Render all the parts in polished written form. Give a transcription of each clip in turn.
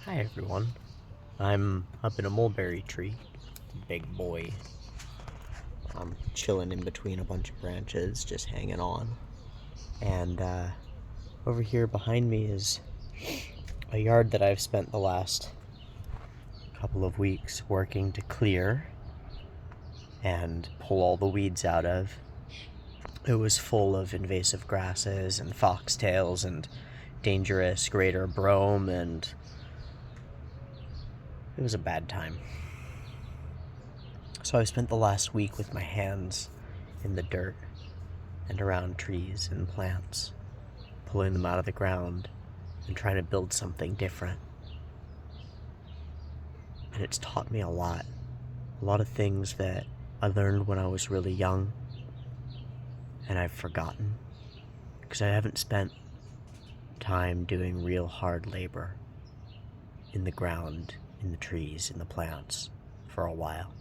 Hi everyone. I'm up in a mulberry tree. Big boy. I'm chilling in between a bunch of branches, just hanging on. And over here behind me is a yard that I've spent the last couple of weeks working to clear and pull all the weeds out of. It was full of invasive grasses and foxtails and dangerous greater brome, and it was a bad time. So I spent the last week with my hands in the dirt and around trees and plants, pulling them out of the ground and trying to build something different. And it's taught me a lot of things that I learned when I was really young and I've forgotten because I haven't spent time doing real hard labor in the ground, in the trees, in the plants for a while.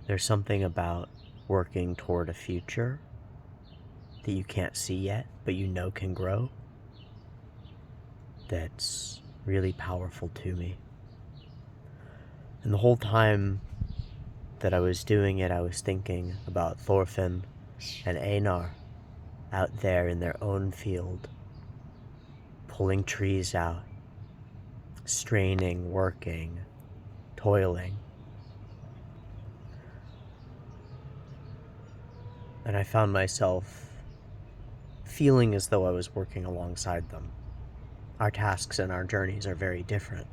There's something about working toward a future that you can't see yet, but you know can grow, that's really powerful to me. And the whole time that I was doing it, I was thinking about Thorfinn and Einar out there in their own field, pulling trees out, straining, working, toiling. And I found myself feeling as though I was working alongside them. Our tasks and our journeys are very different,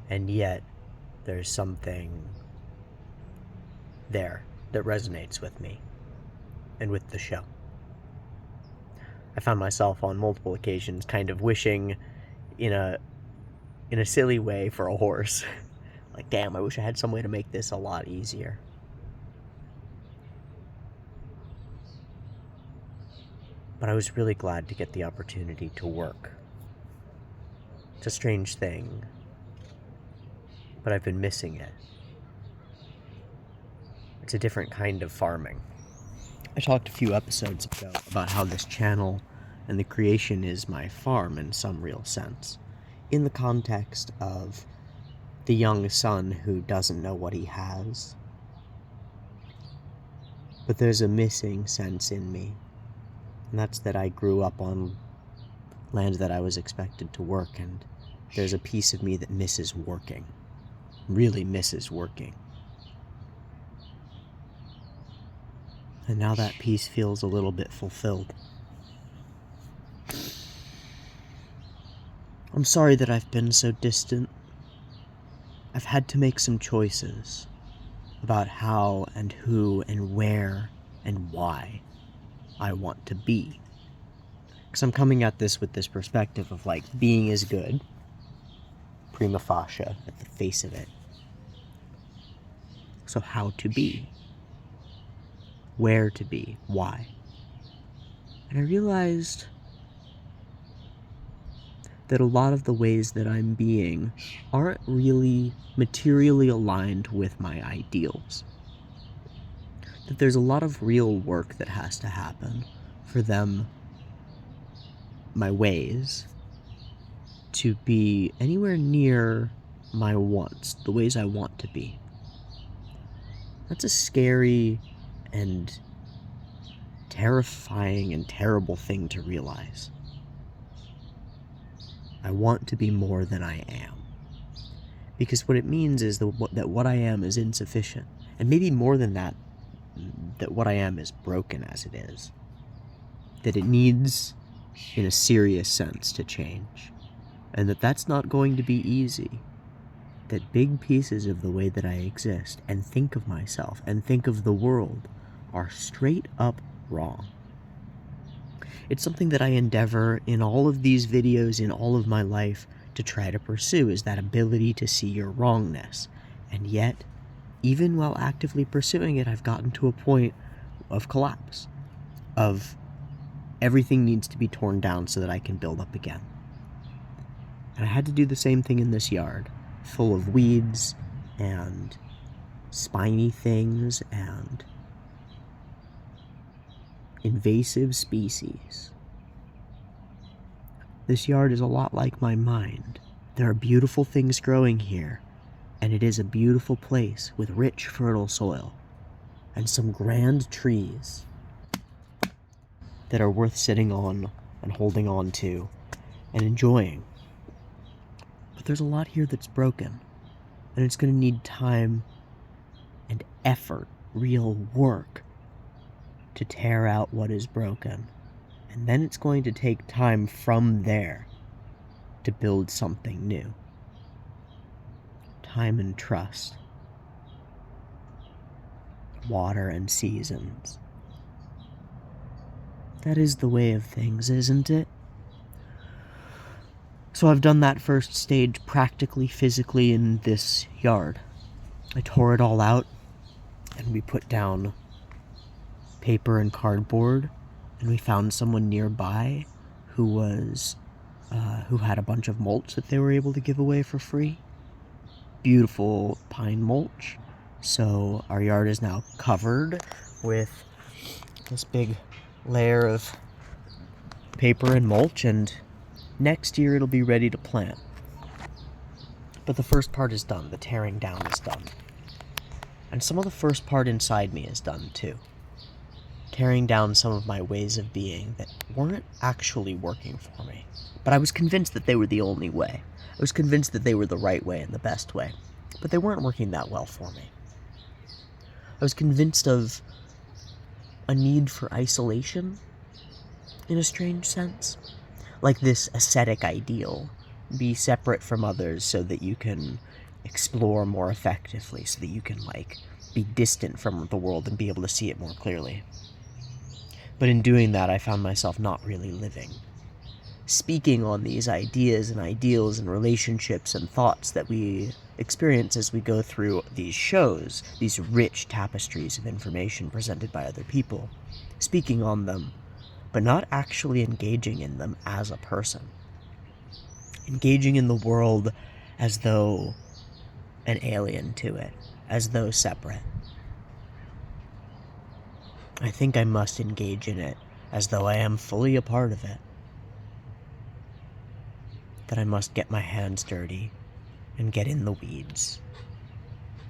and yet there's something there that resonates with me and with the show. I found myself on multiple occasions kind of wishing in a silly way for a horse. Like, damn, I wish I had some way to make this a lot easier. But I was really glad to get the opportunity to work. It's a strange thing, but I've been missing it. It's a different kind of farming. I talked a few episodes ago about how this channel and the creation is my farm in some real sense, in the context of the young son who doesn't know what he has. But there's a missing sense in me, and that's that I grew up on land that I was expected to work, and there's a piece of me that misses working, really misses working. And now that piece feels a little bit fulfilled. I'm sorry that I've been so distant. I've had to make some choices about how and who and where and why I want to be. Because I'm coming at this with this perspective of, like, being is good, prima facie, at the face of it. So how to be? Where to be? Why? And I realized that a lot of the ways that I'm being aren't really materially aligned with my ideals. That there's a lot of real work that has to happen for them, my ways, to be anywhere near my wants, the ways I want to be. That's a scary and terrifying and terrible thing to realize. I want to be more than I am. Because what it means is that what I am is insufficient. And maybe more than that, that what I am is broken as it is. That it needs, in a serious sense, to change. And that that's not going to be easy. That big pieces of the way that I exist and think of myself and think of the world are straight up wrong. It's something that I endeavor in all of these videos, in all of my life, to try to pursue, is that ability to see your wrongness. And yet, even while actively pursuing it, I've gotten to a point of collapse, of everything needs to be torn down so that I can build up again. And I had to do the same thing in this yard, full of weeds and spiny things and invasive species. This yard is a lot like my mind. There are beautiful things growing here, and it is a beautiful place with rich, fertile soil, and some grand trees that are worth sitting on and holding on to and enjoying. But there's a lot here that's broken, and it's going to need time and effort, real work, to tear out what is broken. And then it's going to take time from there to build something new. Time and trust. Water and seasons. That is the way of things, isn't it? So I've done that first stage practically, physically in this yard. I tore it all out, and we put down paper and cardboard, and we found someone nearby who had a bunch of mulch that they were able to give away for free. Beautiful pine mulch. So our yard is now covered with this big layer of paper and mulch, and next year it'll be ready to plant. But the first part is done. The tearing down is done. And some of the first part inside me is done too. Tearing down some of my ways of being that weren't actually working for me. But I was convinced that they were the only way. I was convinced that they were the right way and the best way. But they weren't working that well for me. I was convinced of a need for isolation, in a strange sense. Like this ascetic ideal. Be separate from others so that you can explore more effectively, so that you can, be distant from the world and be able to see it more clearly. But in doing that, I found myself not really living. Speaking on these ideas and ideals and relationships and thoughts that we experience as we go through these shows, these rich tapestries of information presented by other people. Speaking on them, but not actually engaging in them as a person. Engaging in the world as though an alien to it, as though separate. I think I must engage in it as though I am fully a part of it. That I must get my hands dirty and get in the weeds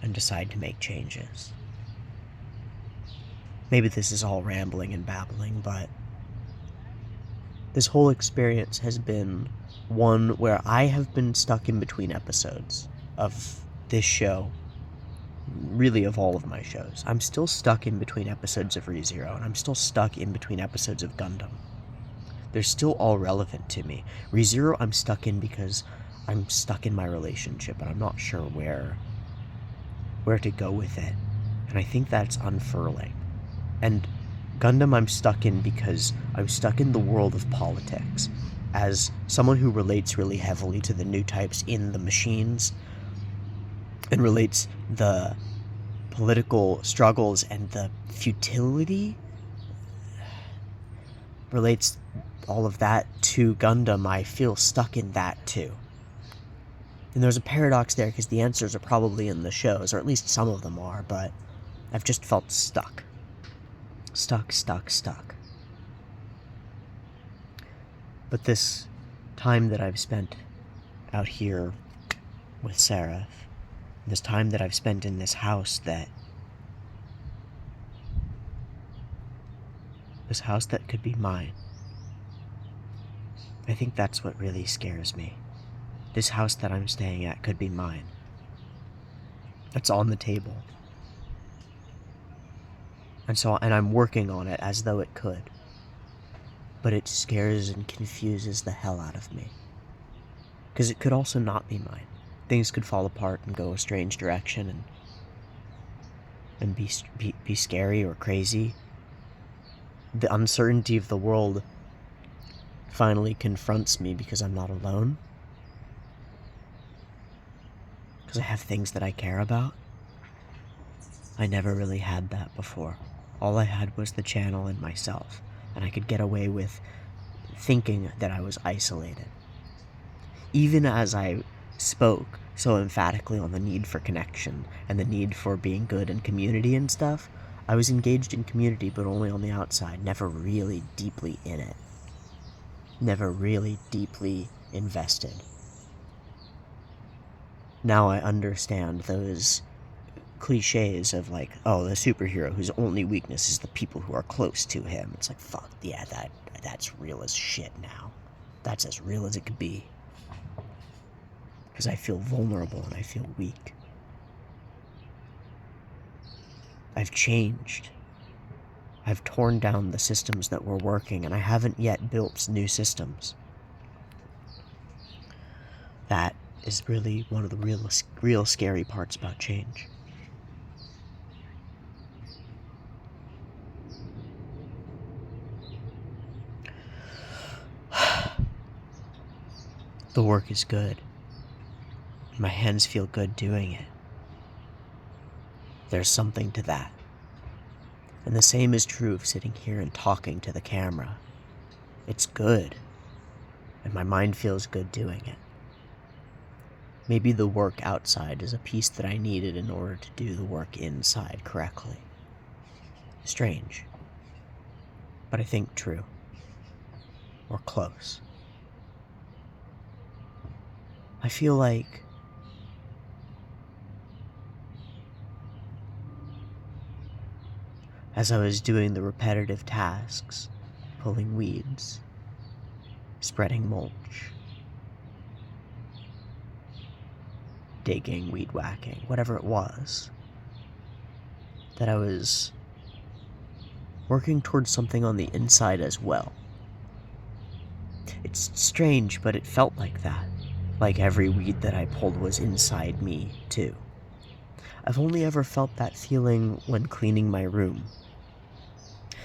and decide to make changes. Maybe this is all rambling and babbling, but this whole experience has been one where I have been stuck in between episodes of this show, really of all of my shows. I'm still stuck in between episodes of ReZero, and I'm still stuck in between episodes of Gundam. They're still all relevant to me. ReZero I'm stuck in because I'm stuck in my relationship, and I'm not sure where to go with it. And I think that's unfurling. And Gundam I'm stuck in because I'm stuck in the world of politics. As someone who relates really heavily to the new types in the machines, and relates the political struggles and the futility, relates all of that to Gundam, I feel stuck in that too. And there's a paradox there, because the answers are probably in the shows, or at least some of them are, but I've just felt stuck. Stuck. But this time that I've spent out here with Seraph, this time that I've spent in this house that could be mine, I think that's what really scares me. This house that I'm staying at could be mine. It's on the table. And I'm working on it as though it could. But it scares and confuses the hell out of me. Because it could also not be mine. Things could fall apart and go a strange direction and be scary or crazy. The uncertainty of the world finally confronts me because I'm not alone. Because I have things that I care about. I never really had that before. All I had was the channel and myself, and I could get away with thinking that I was isolated. Even as I spoke so emphatically on the need for connection and the need for being good in community and stuff, I was engaged in community but only on the outside, never really deeply in it. never really deeply invested. Now I understand those cliches of like, oh, the superhero whose only weakness is the people who are close to him. It's like, fuck, yeah, that's real as shit now. That's as real as it could be. Because I feel vulnerable and I feel weak. I've changed. I've torn down the systems that were working, and I haven't yet built new systems. That is really one of the real scary parts about change. The work is good. My hands feel good doing it. There's something to that. And the same is true of sitting here and talking to the camera. It's good. And my mind feels good doing it. Maybe the work outside is a piece that I needed in order to do the work inside correctly. Strange. But I think true. Or close. I feel like as I was doing the repetitive tasks, pulling weeds, spreading mulch, digging, weed whacking, whatever it was, that I was working towards something on the inside as well. It's strange, but it felt like that. Like every weed that I pulled was inside me, too. I've only ever felt that feeling when cleaning my room.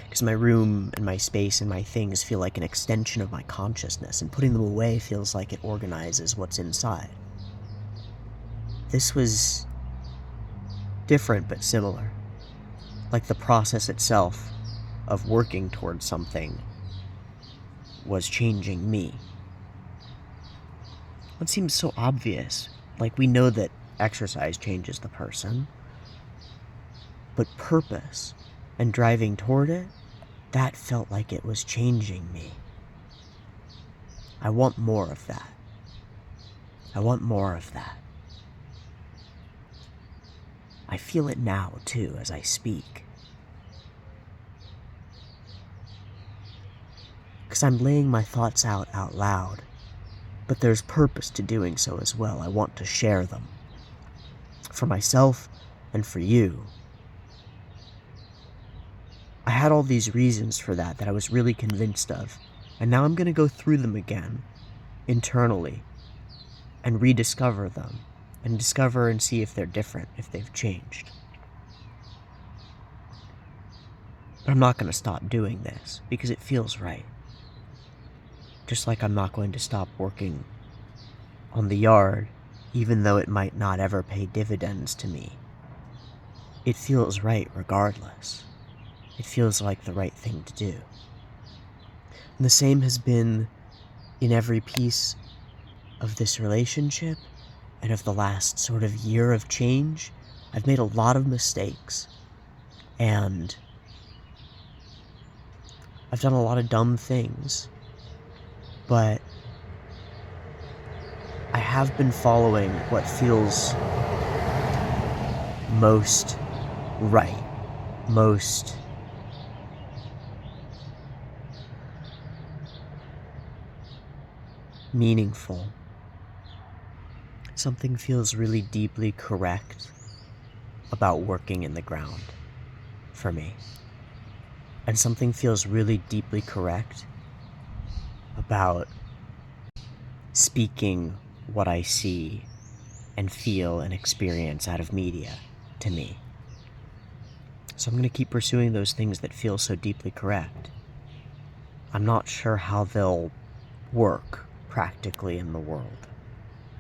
Because my room and my space and my things feel like an extension of my consciousness, and putting them away feels like it organizes what's inside. This was different but similar. Like the process itself of working towards something was changing me. It seems so obvious. Like, we know that exercise changes the person. But purpose and driving toward it, that felt like it was changing me. I want more of that. I want more of that. I feel it now, too, as I speak. Because I'm laying my thoughts out loud. But there's purpose to doing so as well. I want to share them. For myself and for you. I had all these reasons for that I was really convinced of. And now I'm going to go through them again, internally, and rediscover them. And discover and see if they're different, if they've changed. But I'm not going to stop doing this, because it feels right. Just like I'm not going to stop working on the yard, even though it might not ever pay dividends to me. It feels right regardless. It feels like the right thing to do. And the same has been in every piece of this relationship and of the last sort of year of change. I've made a lot of mistakes. And I've done a lot of dumb things. But I have been following what feels most right, most meaningful. Something feels really deeply correct about working in the ground for me. And something feels really deeply correct about speaking what I see and feel and experience out of media to me. So I'm going to keep pursuing those things that feel so deeply correct. I'm not sure how they'll work practically in the world.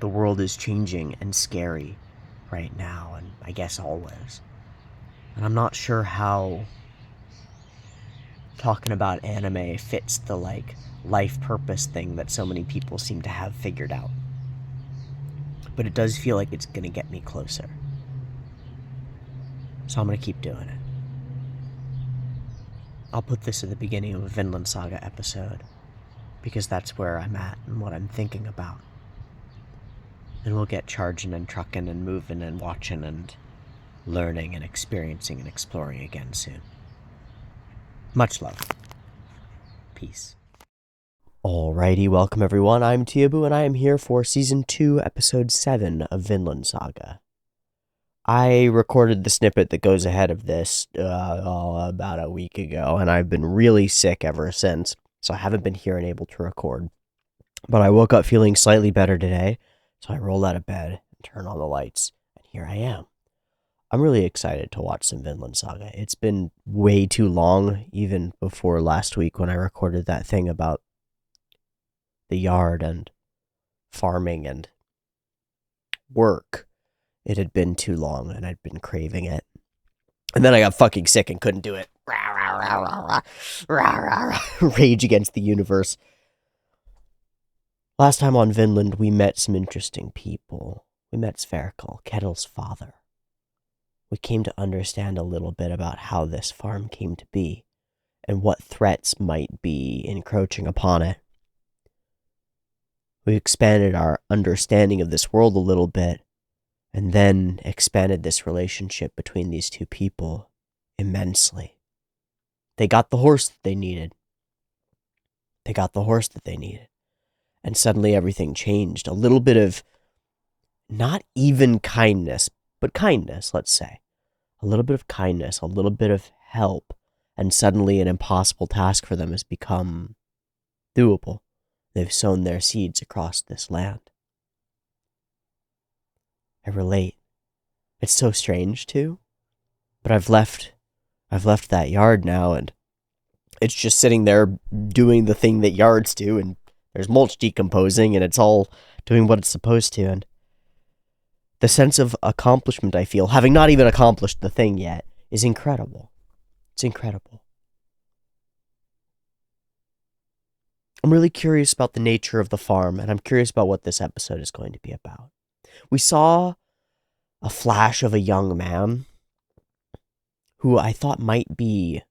The world is changing and scary right now, and I guess always. And I'm not sure how talking about anime fits the, life purpose thing that so many people seem to have figured out. But it does feel like it's gonna get me closer. So I'm gonna keep doing it. I'll put this at the beginning of a Vinland Saga episode. because that's where I'm at and what I'm thinking about. And we'll get charging and trucking and moving and watching and learning and experiencing and exploring again soon. Much love. Peace. Alrighty, welcome everyone. I'm Teeaboo and I am here for Season 2, Episode 7 of Vinland Saga. I recorded the snippet that goes ahead of this about a week ago, and I've been really sick ever since, so I haven't been here and able to record. But I woke up feeling slightly better today, so I rolled out of bed and turned on the lights, and here I am. I'm really excited to watch some Vinland Saga. It's been way too long, even before last week when I recorded that thing about the yard and farming and work. It had been too long, and I'd been craving it. And then I got fucking sick and couldn't do it. Rage against the universe. Last time on Vinland, we met some interesting people. We met Sverkel, Ketil's father. We came to understand a little bit about how this farm came to be, and what threats might be encroaching upon it. We expanded our understanding of this world a little bit, and then expanded this relationship between these two people immensely. They got the horse that they needed. And suddenly everything changed. A little bit of, not even kindness, but kindness, let's say. A little bit of kindness, a little bit of help, and suddenly an impossible task for them has become doable. They've sown their seeds across this land. I relate. It's so strange, too. But I've left that yard now, and it's just sitting there doing the thing that yards do, and there's mulch decomposing, and it's all doing what it's supposed to, and the sense of accomplishment I feel, having not even accomplished the thing yet, is incredible. It's incredible. I'm really curious about the nature of the farm, and I'm curious about what this episode is going to be about. We saw a flash of a young man who I thought might be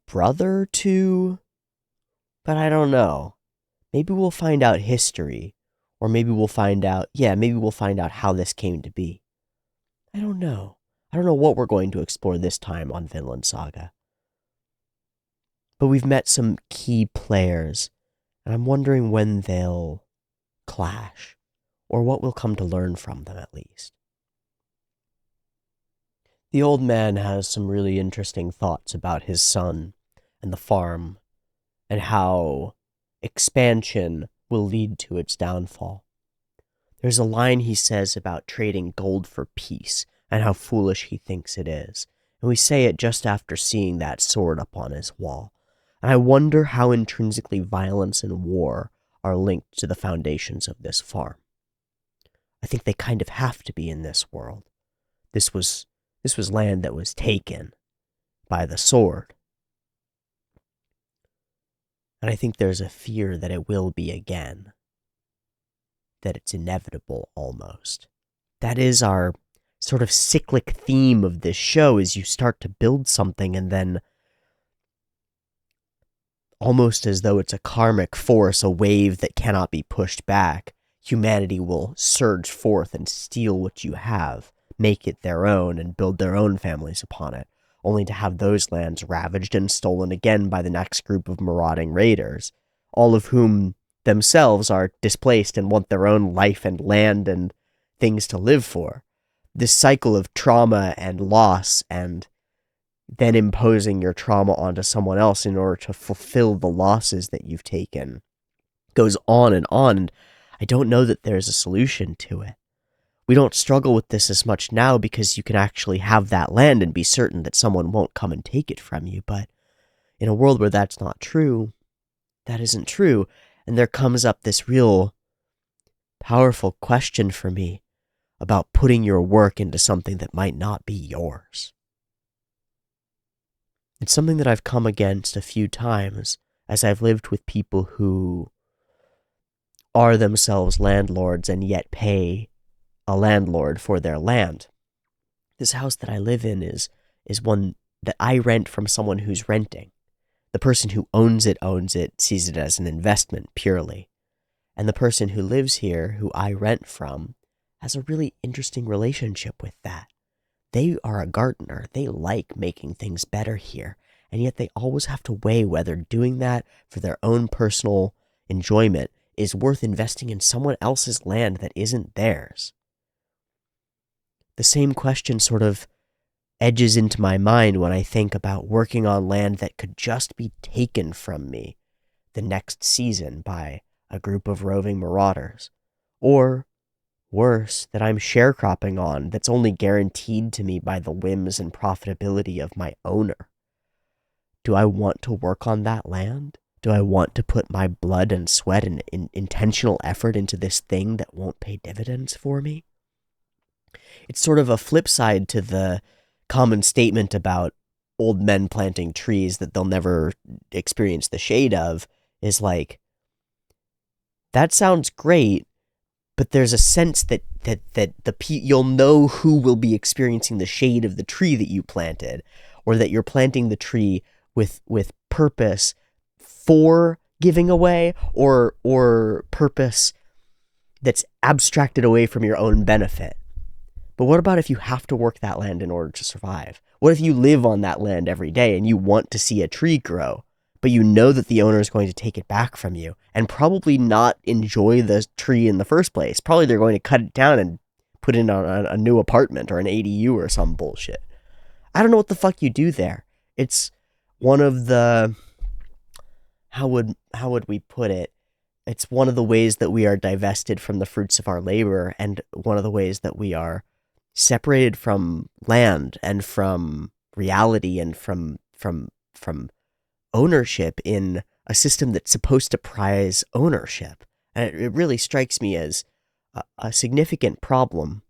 brother to, but I don't know. Maybe we'll find out history, or maybe we'll find out how this came to be. I don't know. I don't know what we're going to explore this time on Vinland Saga. But we've met some key players, and I'm wondering when they'll clash, or what we'll come to learn from them at least. The old man has some really interesting thoughts about his son and the farm, and how expansion will lead to its downfall. There's a line he says about trading gold for peace, and how foolish he thinks it is. And we say it just after seeing that sword up on his wall. And I wonder how intrinsically violence and war are linked to the foundations of this farm. I think they kind of have to be in this world. This was land that was taken by the sword. And I think there's a fear that it will be again. That it's inevitable, almost. That is our sort of cyclic theme of this show, is you start to build something and then, almost as though it's a karmic force, a wave that cannot be pushed back, humanity will surge forth and steal what you have, make it their own, and build their own families upon it, only to have those lands ravaged and stolen again by the next group of marauding raiders, all of whom themselves are displaced and want their own life and land and things to live for. This cycle of trauma and loss, and then imposing your trauma onto someone else in order to fulfill the losses that you've taken, goes on, and I don't know that there's a solution to it. We don't struggle with this as much now because you can actually have that land and be certain that someone won't come and take it from you, but in a world where that's not true, that isn't true, and there comes up this real powerful question for me about putting your work into something that might not be yours. It's something that I've come against a few times as I've lived with people who are themselves landlords and yet pay a landlord for their land. This house that I live in is one that I rent from someone who's renting. The person who owns it, sees it as an investment purely. And the person who lives here, who I rent from, has a really interesting relationship with that. They are a gardener. They like making things better here. And yet they always have to weigh whether doing that for their own personal enjoyment is worth investing in someone else's land that isn't theirs. The same question sort of edges into my mind when I think about working on land that could just be taken from me the next season by a group of roving marauders. Or, worse, that I'm sharecropping on that's only guaranteed to me by the whims and profitability of my owner. Do I want to work on that land? Do I want to put my blood and sweat and intentional effort into this thing that won't pay dividends for me? It's sort of a flip side to the common statement about old men planting trees that they'll never experience the shade of, is like, that sounds great, but there's a sense that you'll know who will be experiencing the shade of the tree that you planted, or that you're planting the tree with purpose for giving away, or purpose that's abstracted away from your own benefit. But what about if you have to work that land in order to survive? What if you live on that land every day and you want to see a tree grow, but you know that the owner is going to take it back from you and probably not enjoy the tree in the first place? Probably they're going to cut it down and put it on a new apartment or an ADU or some bullshit. I don't know what the fuck you do there. It's one of the... How would we put it? It's one of the ways that we are divested from the fruits of our labor, and one of the ways that we are separated from land and from reality and from ownership in a system that's supposed to prize ownership. And it really strikes me as a significant problem,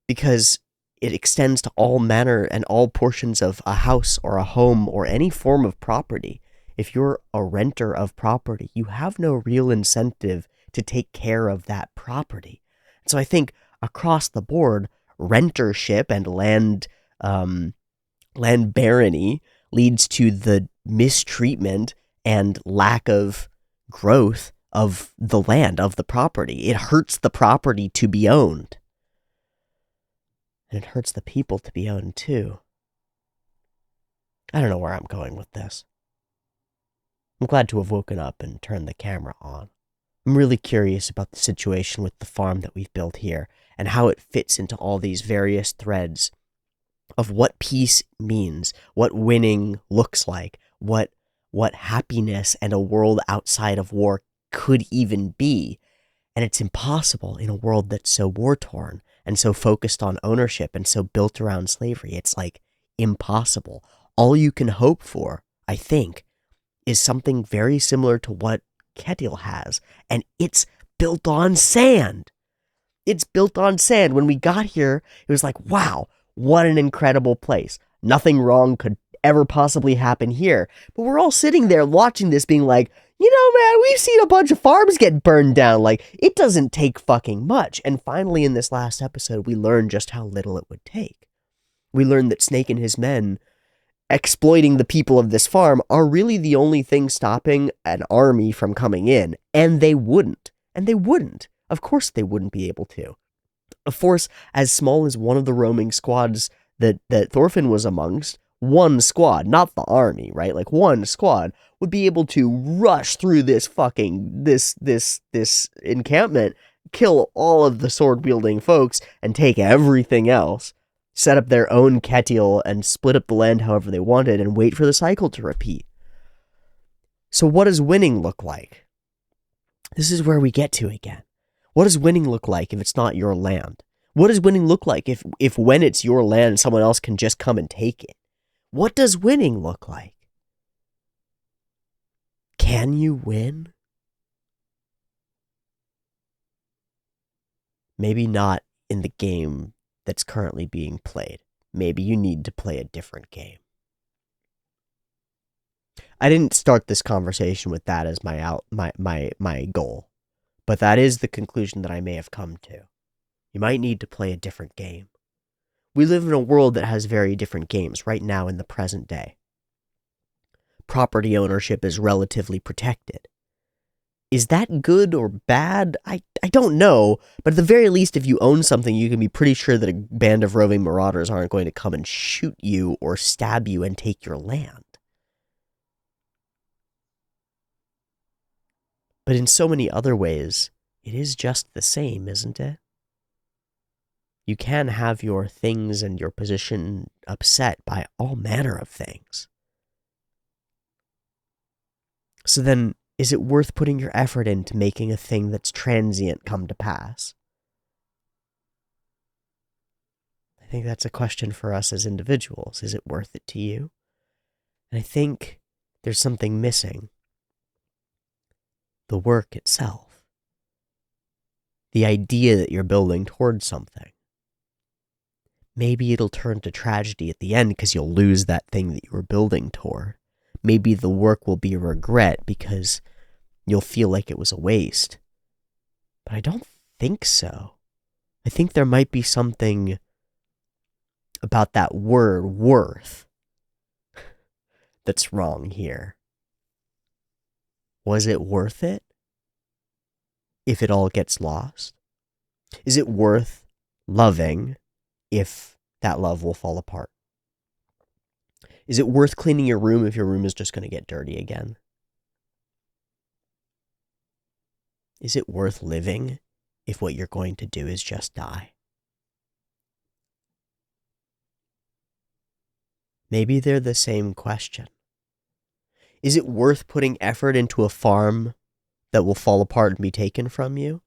because it extends to all manner and all portions of a house or a home or any form of property. If you're a renter of property, you have no real incentive to take care of that property. So I think across the board, rentership and land barony leads to the mistreatment and lack of growth of the land, of the property. It hurts the property to be owned. And it hurts the people to be owned too. I don't know where I'm going with this. I'm glad to have woken up and turned the camera on. I'm really curious about the situation with the farm that we've built here and how it fits into all these various threads of what peace means, what winning looks like, what happiness and a world outside of war could even be. And it's impossible in a world that's so war-torn and so focused on ownership and so built around slavery. It's like impossible. All you can hope for, I think, is something very similar to what Ketil has, and it's built on sand. It's built on sand. When we got here, it was like, wow, what an incredible place. Nothing wrong could ever possibly happen here. But we're all sitting there watching this being like, you know, man, we've seen a bunch of farms get burned down. Like, it doesn't take fucking much. And finally, in this last episode, we learned just how little it would take. We learned that Snake and his men exploiting the people of this farm are really the only thing stopping an army from coming in. And they wouldn't. Of course they wouldn't be able to. A force as small as one of the roaming squads that Thorfinn was amongst, one squad, not the army, right? Like one squad would be able to rush through this fucking, this encampment, kill all of the sword-wielding folks, and take everything else, set up their own Ketil, and split up the land however they wanted, and wait for the cycle to repeat. So what does winning look like? This is where we get to again. What does winning look like if it's not your land? What does winning look like if when it's your land, someone else can just come and take it? What does winning look like? Can you win? Maybe not in the game that's currently being played. Maybe you need to play a different game. I didn't start this conversation with that as my goal, but that is the conclusion that I may have come to. You might need to play a different game. We live in a world that has very different games right now in the present day. property ownership is relatively protected. Is that good or bad? I don't know, but at the very least, if you own something, you can be pretty sure that a band of roving marauders aren't going to come and shoot you or stab you and take your land. But in so many other ways, it is just the same, isn't it? You can have your things and your position upset by all manner of things. So then, is it worth putting your effort into making a thing that's transient come to pass? I think that's a question for us as individuals. Is it worth it to you? And I think there's something missing. The work itself. The idea that you're building towards something. Maybe it'll turn to tragedy at the end because you'll lose that thing that you were building toward. Maybe the work will be a regret because you'll feel like it was a waste. But I don't think so. I think there might be something about that word, worth, that's wrong here. Was it worth it if it all gets lost? Is it worth loving if that love will fall apart? Is it worth cleaning your room if your room is just going to get dirty again? Is it worth living if what you're going to do is just die? Maybe they're the same question. Is it worth putting effort into a farm that will fall apart and be taken from you?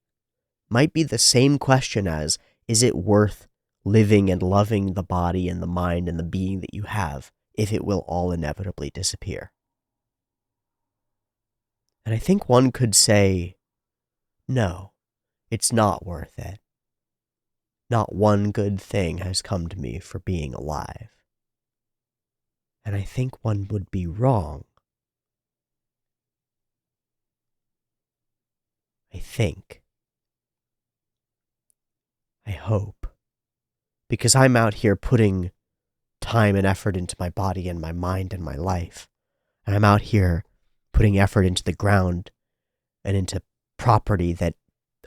Might be the same question as, is it worth living and loving the body and the mind and the being that you have if it will all inevitably disappear? And I think one could say, no, it's not worth it. Not one good thing has come to me for being alive. And I think one would be wrong. I think. I hope. Because I'm out here putting time and effort into my body and my mind and my life. And I'm out here putting effort into the ground and into property that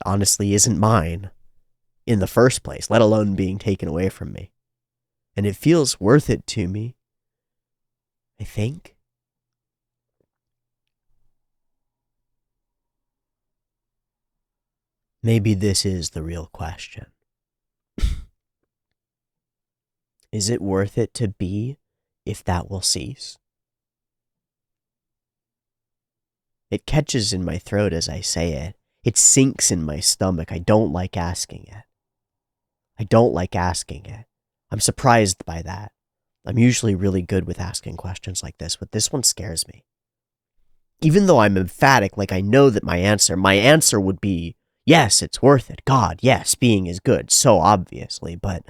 honestly isn't mine in the first place, let alone being taken away from me. And it feels worth it to me, I think. Maybe this is the real question. Is it worth it to be if that will cease? It catches in my throat as I say it. It sinks in my stomach. I don't like asking it. I don't like asking it. I'm surprised by that. I'm usually really good with asking questions like this, but this one scares me. Even though I'm emphatic, like I know that my answer would be, yes, it's worth it. God, yes, being is good, so obviously, but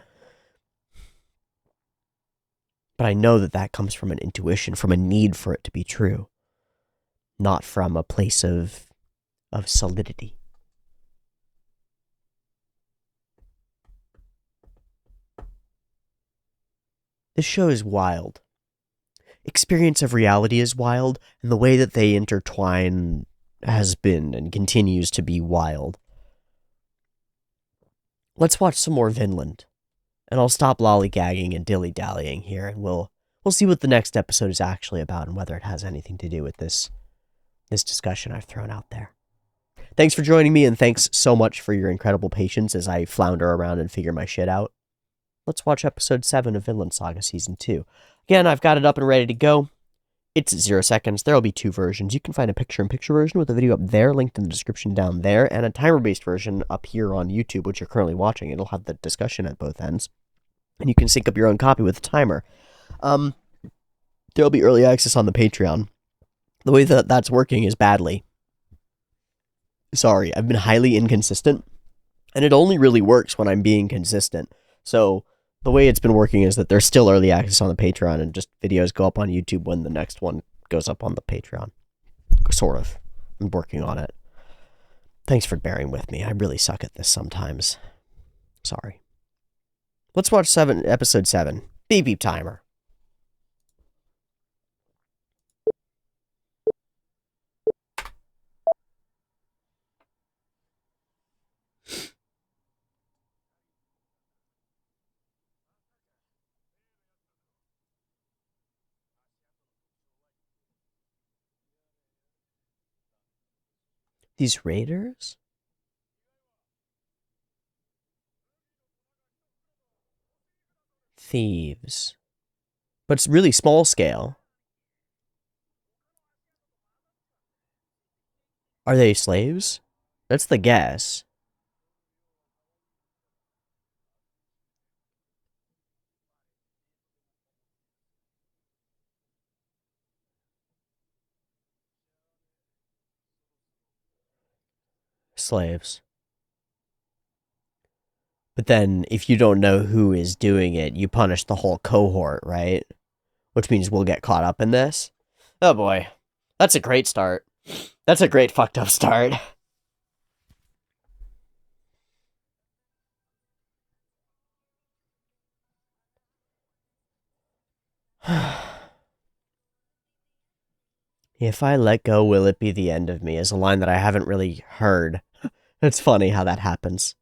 I know that that comes from an intuition, from a need for it to be true, not from a place of solidity. This show is wild. Experience of reality is wild, and the way that they intertwine has been and continues to be wild. Let's watch some more Vinland, and I'll stop lollygagging and dilly-dallying here, and we'll see what the next episode is actually about and whether it has anything to do with this discussion I've thrown out there. Thanks for joining me, and thanks so much for your incredible patience as I flounder around and figure my shit out. Let's watch episode 7 of Vinland Saga Season 2. Again, I've got it up and ready to go. It's 0 seconds. There will be 2 versions. You can find a picture-in-picture version with a video up there, linked in the description down there, and a timer-based version up here on YouTube, which you're currently watching. It'll have the discussion at both ends. And you can sync up your own copy with a timer. There'll be early access on the Patreon. The way that that's working is badly. Sorry, I've been highly inconsistent, and it only really works when I'm being consistent. So the way it's been working is that there's still early access on the Patreon, and just videos go up on YouTube when the next one goes up on the Patreon. Sort of. I'm working on it. Thanks for bearing with me. I really suck at this sometimes. Sorry. Let's watch episode 7. Beep beep timer. These raiders? Thieves. But it's really small scale. Are they slaves? That's the guess. Slaves. But then, if you don't know who is doing it, you punish the whole cohort, right? Which means we'll get caught up in this. Oh boy. That's a great start. That's a great fucked up start. If I let go, will it be the end of me? Is a line that I haven't really heard. It's funny how that happens.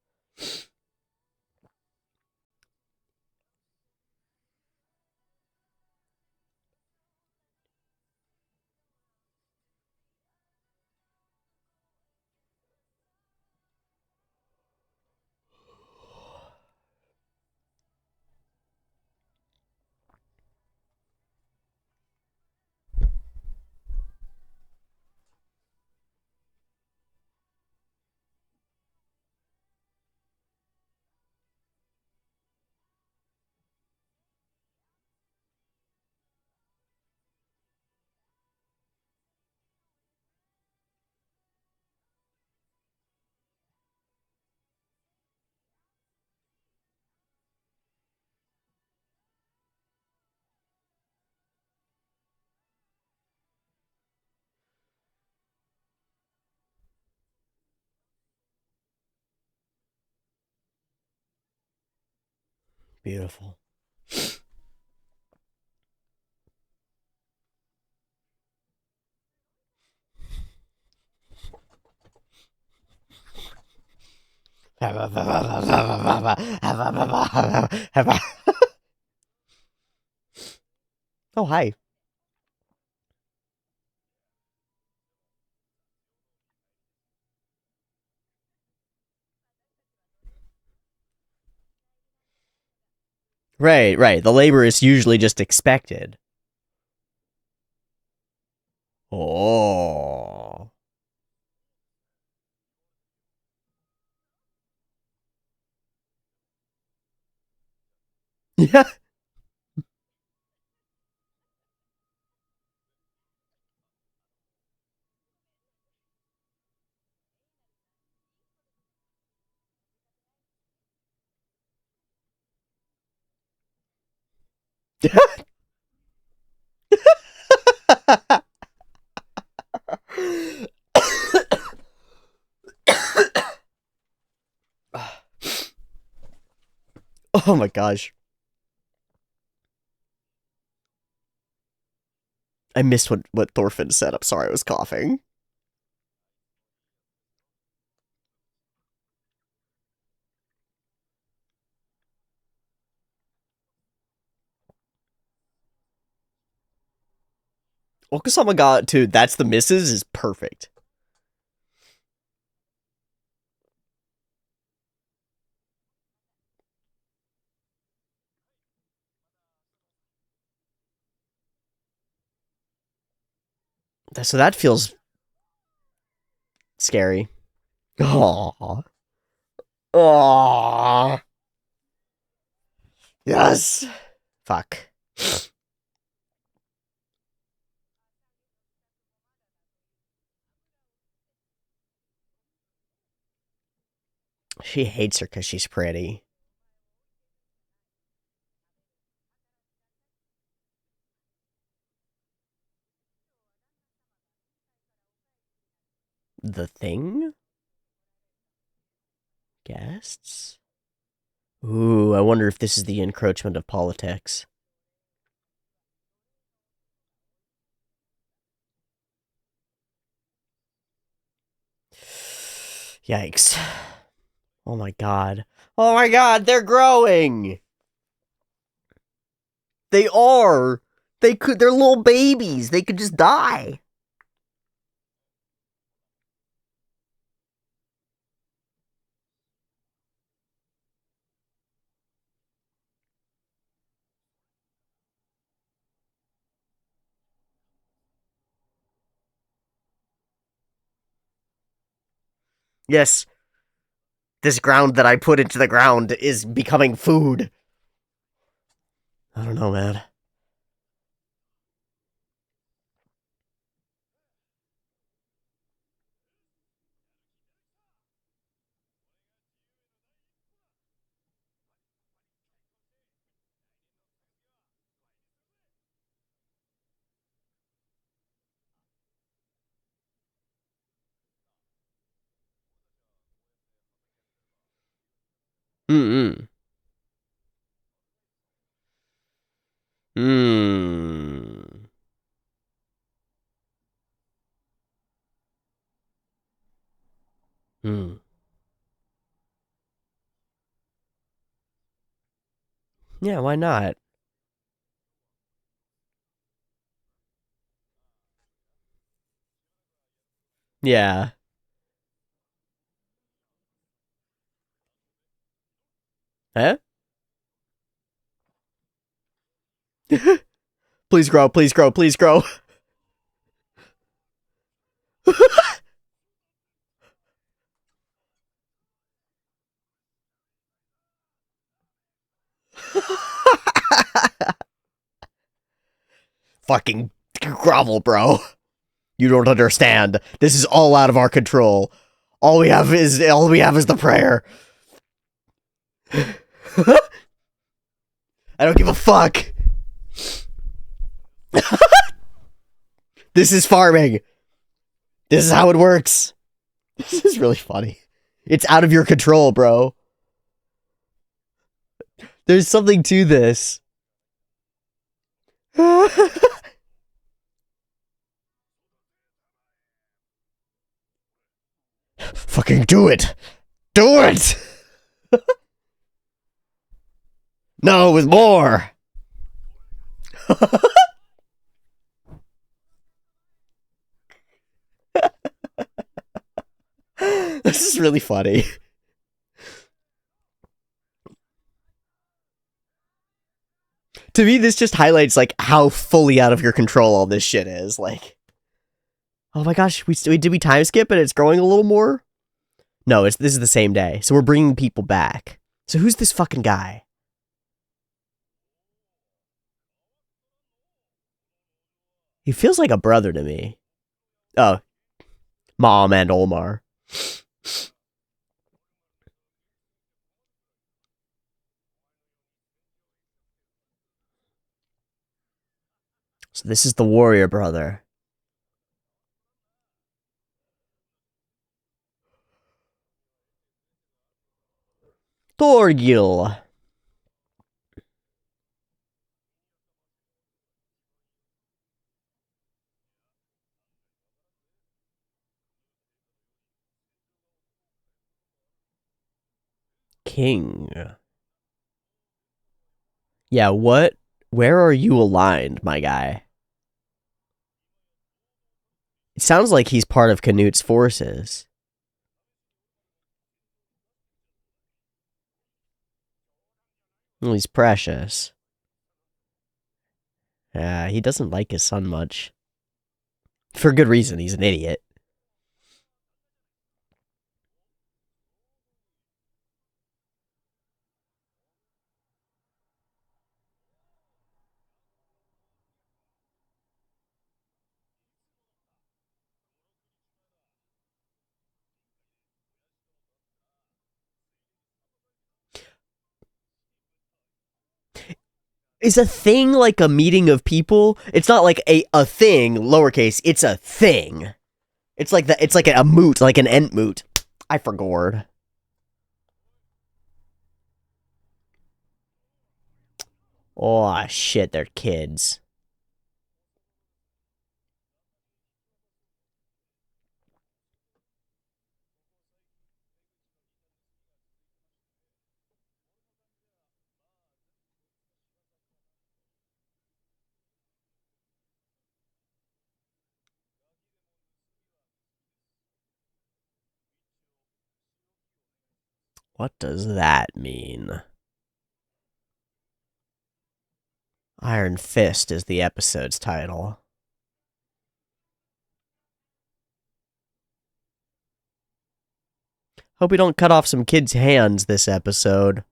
Beautiful. Oh, hi. Right, right. The labor is usually just expected. Oh. Yeah. Oh my gosh. I missed what Thorfinn said. I'm sorry, I was coughing. Okusama got to that's the misses is perfect. So that feels scary. Aww. Aww. Yes. Fuck. She hates her because she's pretty. The thing? Guests? Ooh, I wonder if this is the encroachment of politics. Yikes. Oh my god. Oh my god, they're growing! They are! They're little babies. They could just die. Yes, this ground that I put into the ground is becoming food. I don't know, man. Mm-mm. Mm. Mm. Yeah, why not? Yeah. Huh? Please grow, please grow, please grow. Fucking grovel, bro. You don't understand. This is all out of our control. All we have is the prayer. I don't give a fuck. This is farming. This is how it works. This is really funny. It's out of your control, bro. There's something to this. Fucking do it. Do it. No, with more. This is really funny. To me, this just highlights like how fully out of your control all this shit is. Like, oh my gosh, did we time skip and it's growing a little more? No, this is the same day, so we're bringing people back. So who's this fucking guy? He feels like a brother to me. Oh, Mom and Olmar. So this is the warrior brother. Thorgil. King. Yeah, what? Where are you aligned, my guy? It sounds like he's part of Canute's forces. Well, he's precious. Yeah, he doesn't like his son much. For good reason, he's an idiot. Is a thing like a meeting of people? It's not like a thing, lowercase, it's a thing. It's like a moot, like an ent moot. I forgot. Oh shit, they're kids. What does that mean? Iron Fist is the episode's title. Hope we don't cut off some kids' hands this episode.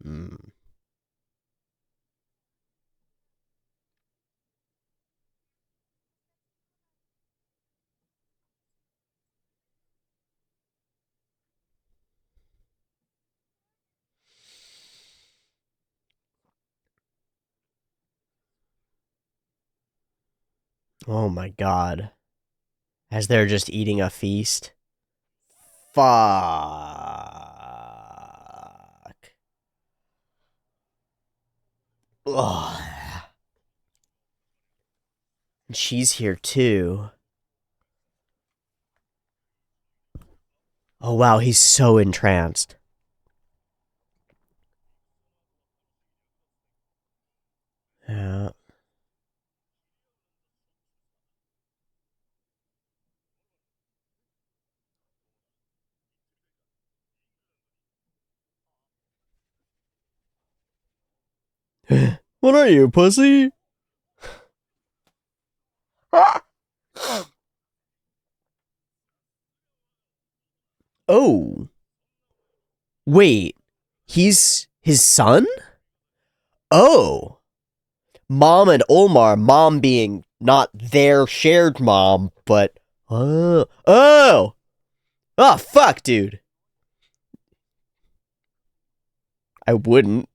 Hmm. Oh my god. As they're just eating a feast. Fuck. Ugh. And she's here too. Oh wow, he's so entranced. Yeah. What are you, pussy? Oh. Wait. He's his son? Oh. Mom and Omar, mom being not their shared mom, but oh. Oh fuck, dude. I wouldn't.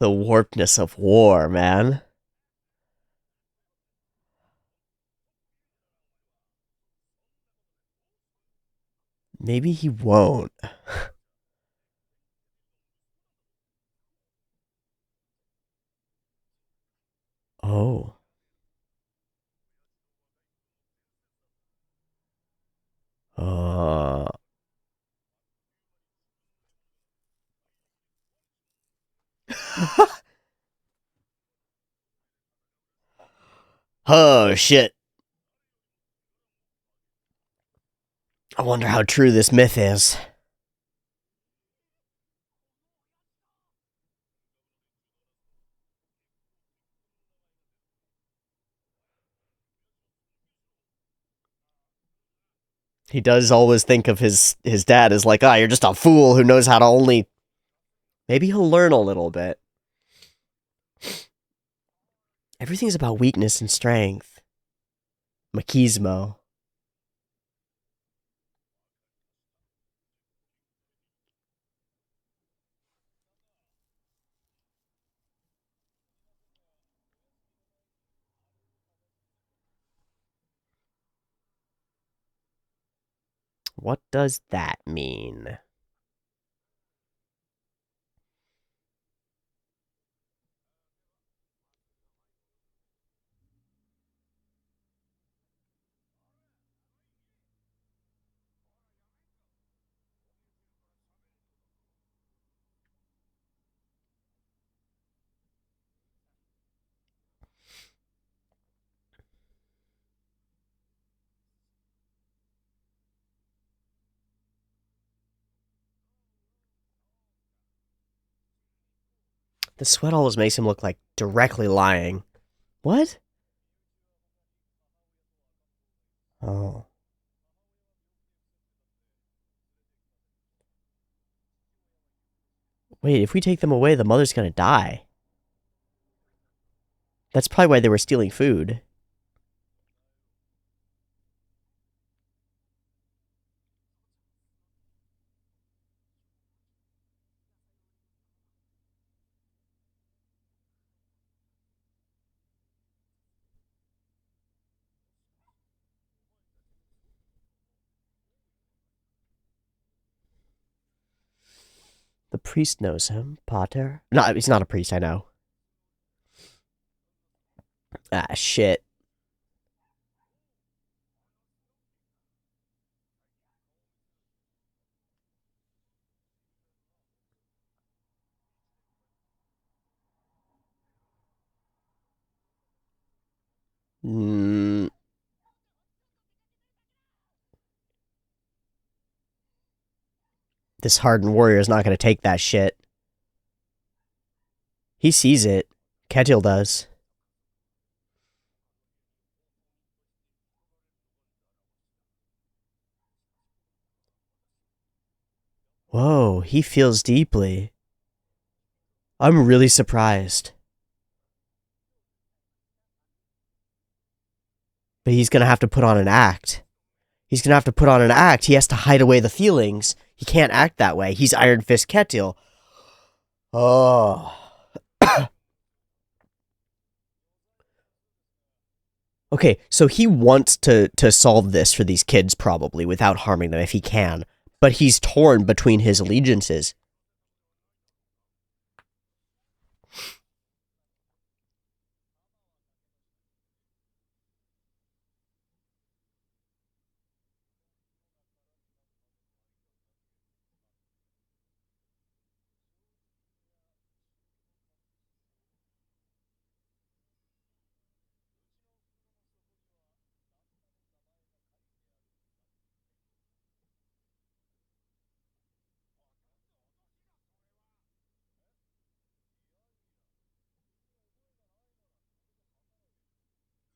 The warpedness of war, man. Maybe he won't. Oh. Uh. Oh, shit. I wonder how true this myth is. He does always think of his dad as like, you're just a fool who knows how to only. Maybe he'll learn a little bit. Everything's about weakness and strength. Machismo. What does that mean? The sweat always makes him look like directly lying. What? Oh. Wait, if we take them away, the mother's gonna die. That's probably why they were stealing food. The priest knows him, Pater. No, he's not a priest, I know. Ah, shit. Mm. This hardened warrior is not going to take that shit. He sees it. Ketil does. Whoa, he feels deeply. I'm really surprised. But he's going to have to put on an act. He's going to have to put on an act. He has to hide away the feelings. He can't act that way. He's Iron Fist Ketil. Oh. Okay, so he wants to solve this for these kids probably without harming them if he can. But he's torn between his allegiances.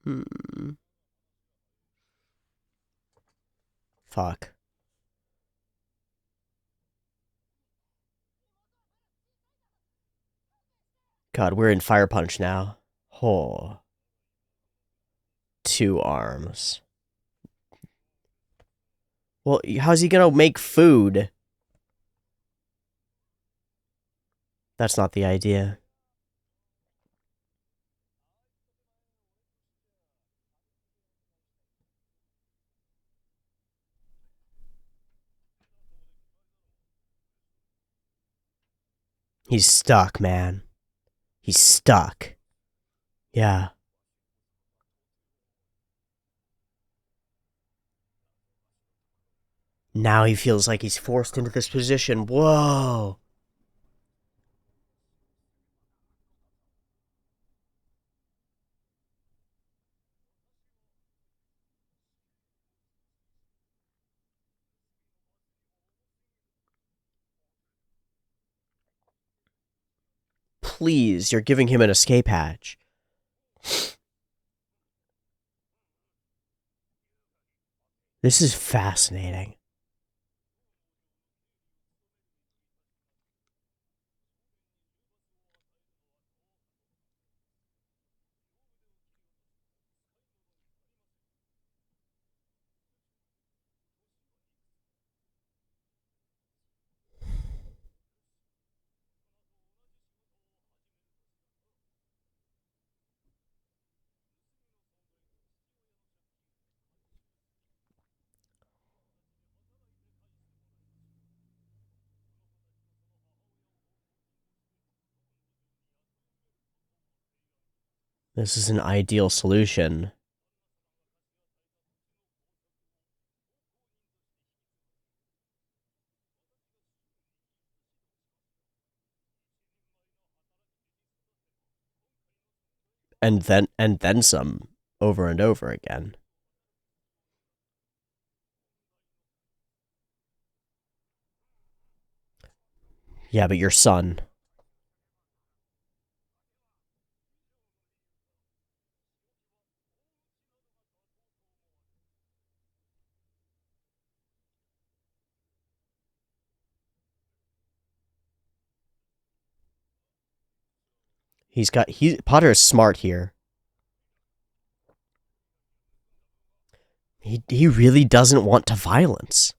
Hmm. Fuck. God, we're in Fire Punch now. Oh. 2 arms. Well, how's he gonna make food? That's not the idea. He's stuck, man. He's stuck. Yeah. Now he feels like he's forced into this position. Whoa. Please, you're giving him an escape hatch. This is fascinating. This is an ideal solution. And then some over and over again. Yeah, but your son. Potter is smart here. He really doesn't want to violence.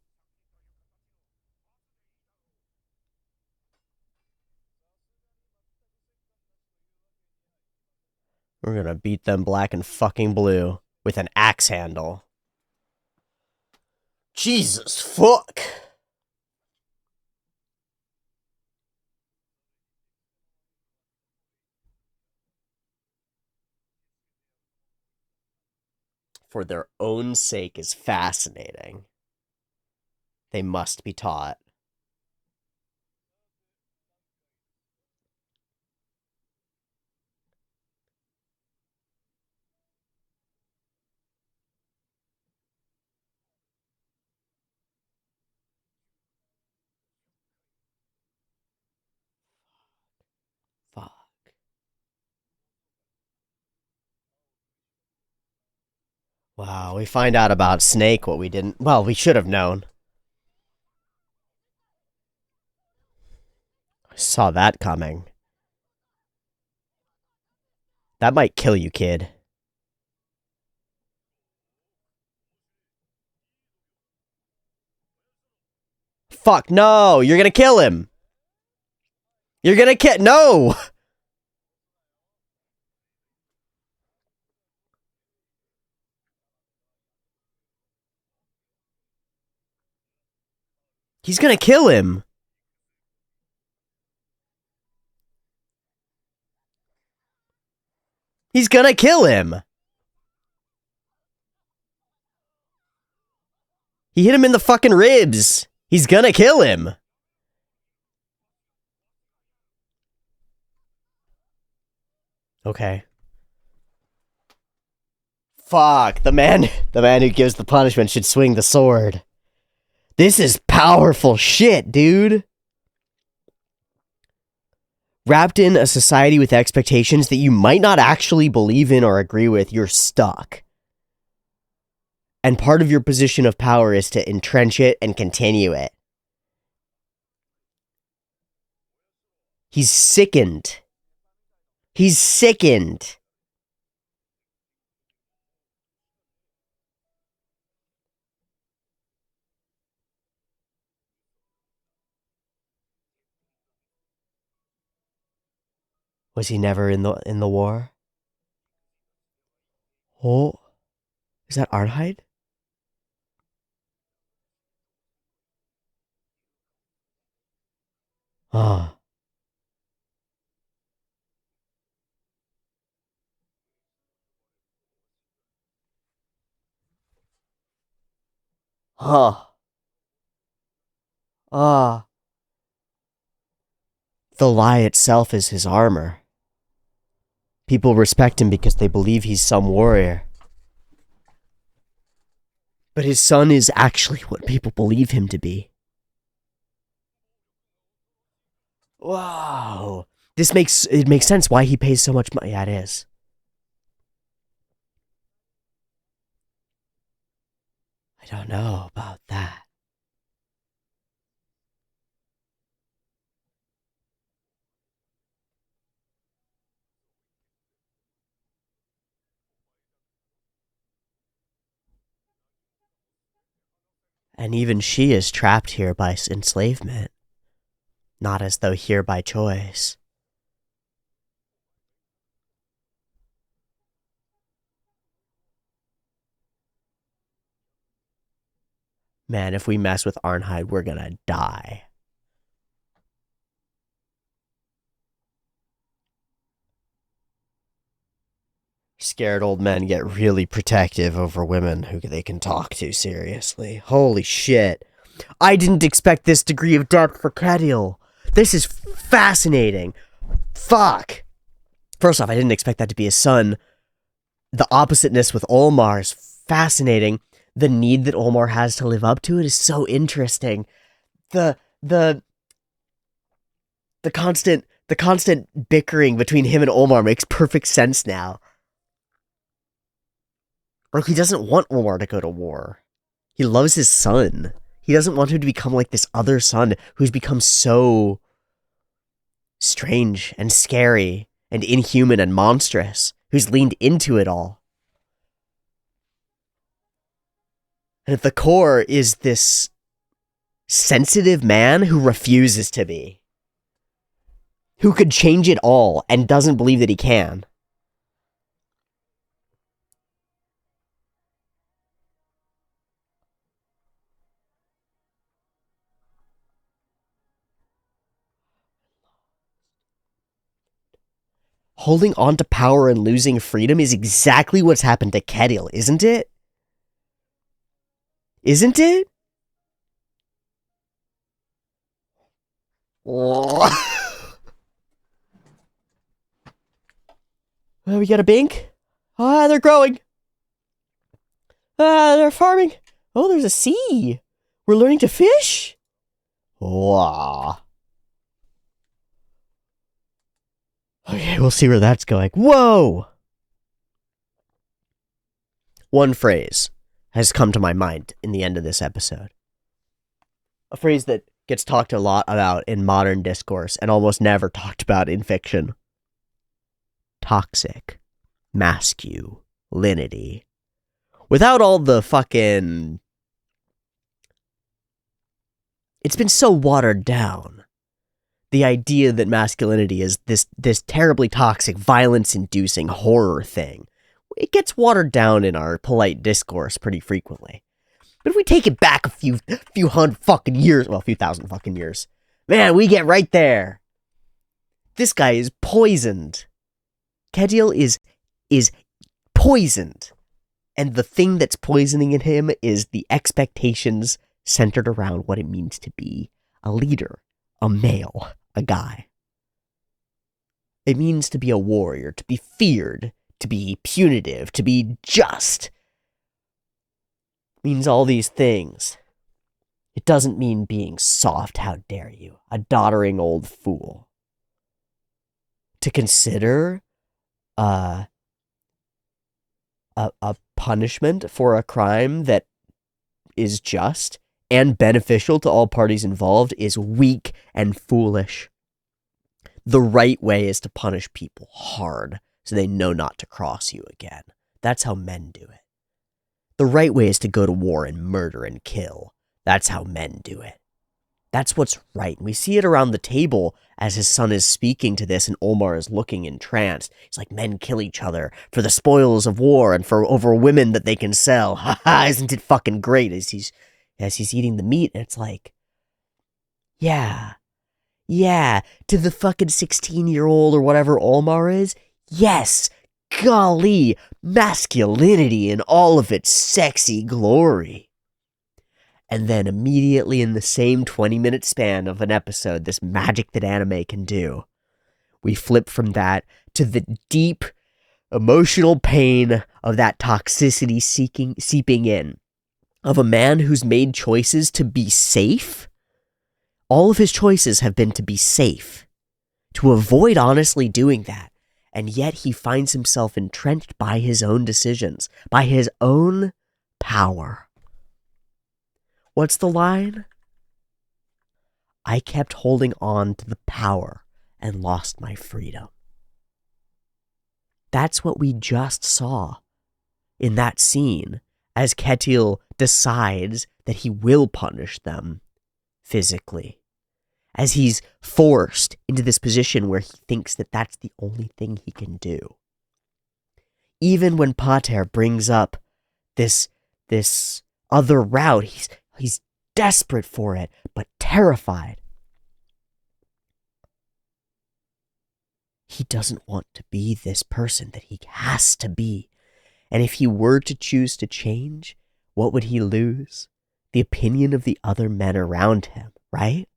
We're gonna beat them black and fucking blue with an axe handle. Jesus fuck. For their own sake is fascinating. They must be taught. Wow, we find out about Snake what we didn't... Well, we should have known. I saw that coming. That might kill you, kid. Fuck, no! You're gonna kill him! You're gonna kill... No! He's gonna kill him! He's gonna kill him! He hit him in the fucking ribs! He's gonna kill him! Okay. Fuck, the man who gives the punishment should swing the sword. This is powerful shit, dude! Wrapped in a society with expectations that you might not actually believe in or agree with, you're stuck. And part of your position of power is to entrench it and continue it. He's sickened. He's sickened. Was he never in the war? Oh, is that Arnheid? Ah. Huh. Ah. The lie itself is his armor. People respect him because they believe he's some warrior. But his son is actually what people believe him to be. Wow. It makes sense why he pays so much money. Yeah, it is. I don't know about that. And even she is trapped here by enslavement. Not as though here by choice. Man, if we mess with Arnheid, we're gonna die. Scared old men get really protective over women who they can talk to seriously. Holy shit. I didn't expect this degree of depth for Kedil. This is fascinating. Fuck. First off, I didn't expect that to be his son. The oppositeness with Olmar is fascinating. The need that Olmar has to live up to it is so interesting. The constant bickering between him and Olmar makes perfect sense now. Like, he doesn't want Olmar to go to war. He loves his son. He doesn't want him to become like this other son who's become so strange and scary and inhuman and monstrous, who's leaned into it all. And at the core is this sensitive man who refuses to be. Who could change it all and doesn't believe that he can. Holding on to power and losing freedom is exactly what's happened to Kedil, isn't it? Isn't it? Well, we got a bink. Ah, they're growing. Ah, they're farming. Oh, there's a sea. We're learning to fish? Wow. Okay, we'll see where that's going. Whoa! one phrase has come to my mind in the end of this episode. A phrase that gets talked a lot about in modern discourse and almost never talked about in fiction. Toxic masculinity. Without all the fucking... It's been so watered down. The idea that masculinity is this terribly toxic, violence-inducing horror thing. It gets watered down in our polite discourse pretty frequently. But if we take it back a few hundred fucking years, well, a few thousand fucking years, man, we get right there. This guy is poisoned. Ketil is poisoned. And the thing that's poisoning in him is the expectations centered around what it means to be a leader, a male, a guy. It means to be a warrior, to be feared, to be punitive, to be just. It means all these things. It doesn't mean being soft, how dare you, a doddering old fool. To consider a punishment for a crime that is just and beneficial to all parties involved is weak and foolish. The right way is to punish people hard so they know not to cross you again. That's how men do it. The right way is to go to war and murder and kill. That's how men do it. That's what's right. And we see it around the table as his son is speaking to this and Omar is looking entranced. He's like, men kill each other for the spoils of war and for over women that they can sell. Ha ha, isn't it fucking great? As he's eating the meat, and it's like, yeah, to the fucking 16-year-old or whatever Omar is, yes, golly, masculinity in all of its sexy glory. And then immediately in the same 20-minute span of an episode, this magic that anime can do, we flip from that to the deep emotional pain of that toxicity seeping in. Of a man who's made choices to be safe. All of his choices have been to be safe. To avoid honestly doing that. And yet he finds himself entrenched by his own decisions. By his own power. What's the line? I kept holding on to the power and lost my freedom. That's what we just saw in that scene as Ketil decides that he will punish them physically. As he's forced into this position where he thinks that that's the only thing he can do. Even when Pater brings up this other route, he's desperate for it, but terrified. He doesn't want to be this person that he has to be. And if he were to choose to change, what would he lose? The opinion of the other men around him, right?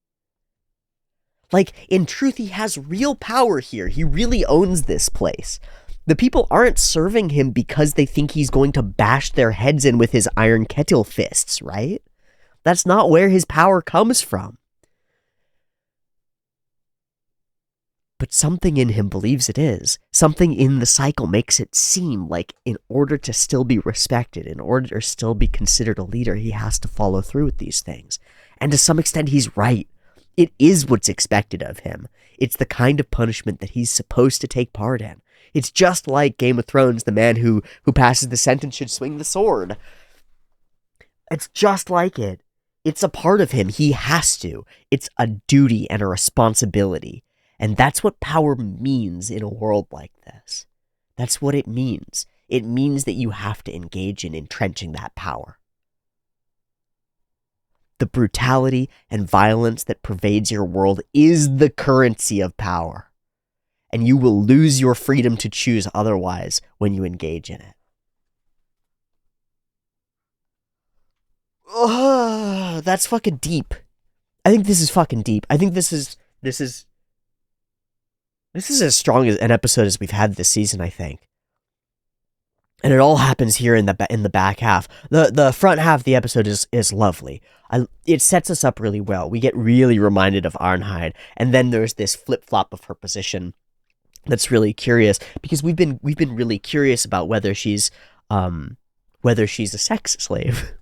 Like, in truth, he has real power here. He really owns this place. The people aren't serving him because they think he's going to bash their heads in with his iron Ketil fists, right? That's not where his power comes from. But something in him believes it is. Something in the cycle makes it seem like in order to still be respected, in order to still be considered a leader, he has to follow through with these things. And to some extent, he's right. It is what's expected of him. It's the kind of punishment that he's supposed to take part in. It's just like Game of Thrones, the man who passes the sentence should swing the sword. It's just like it. It's a part of him. He has to. It's a duty and a responsibility. And that's what power means in a world like this. That's what it means. It means that you have to engage in entrenching that power. The brutality and violence that pervades your world is the currency of power. And you will lose your freedom to choose otherwise when you engage in it. That's fucking deep. I think this is fucking deep. I think this is as strong as an episode as we've had this season, I think. And it all happens here in the back half. The front half of the episode is lovely. It sets us up really well. We get really reminded of Arnheid, and then there's this flip-flop of her position that's really curious, because we've been really curious about whether she's whether she's a sex slave,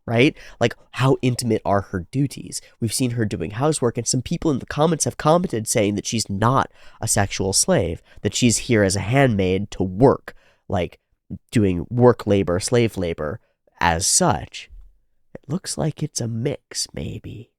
right? Like, how intimate are her duties? We've seen her doing housework, and some people in the comments have commented saying that she's not a sexual slave, that she's here as a handmaid to work, like doing work labor, slave labor as such. It looks like it's a mix, maybe.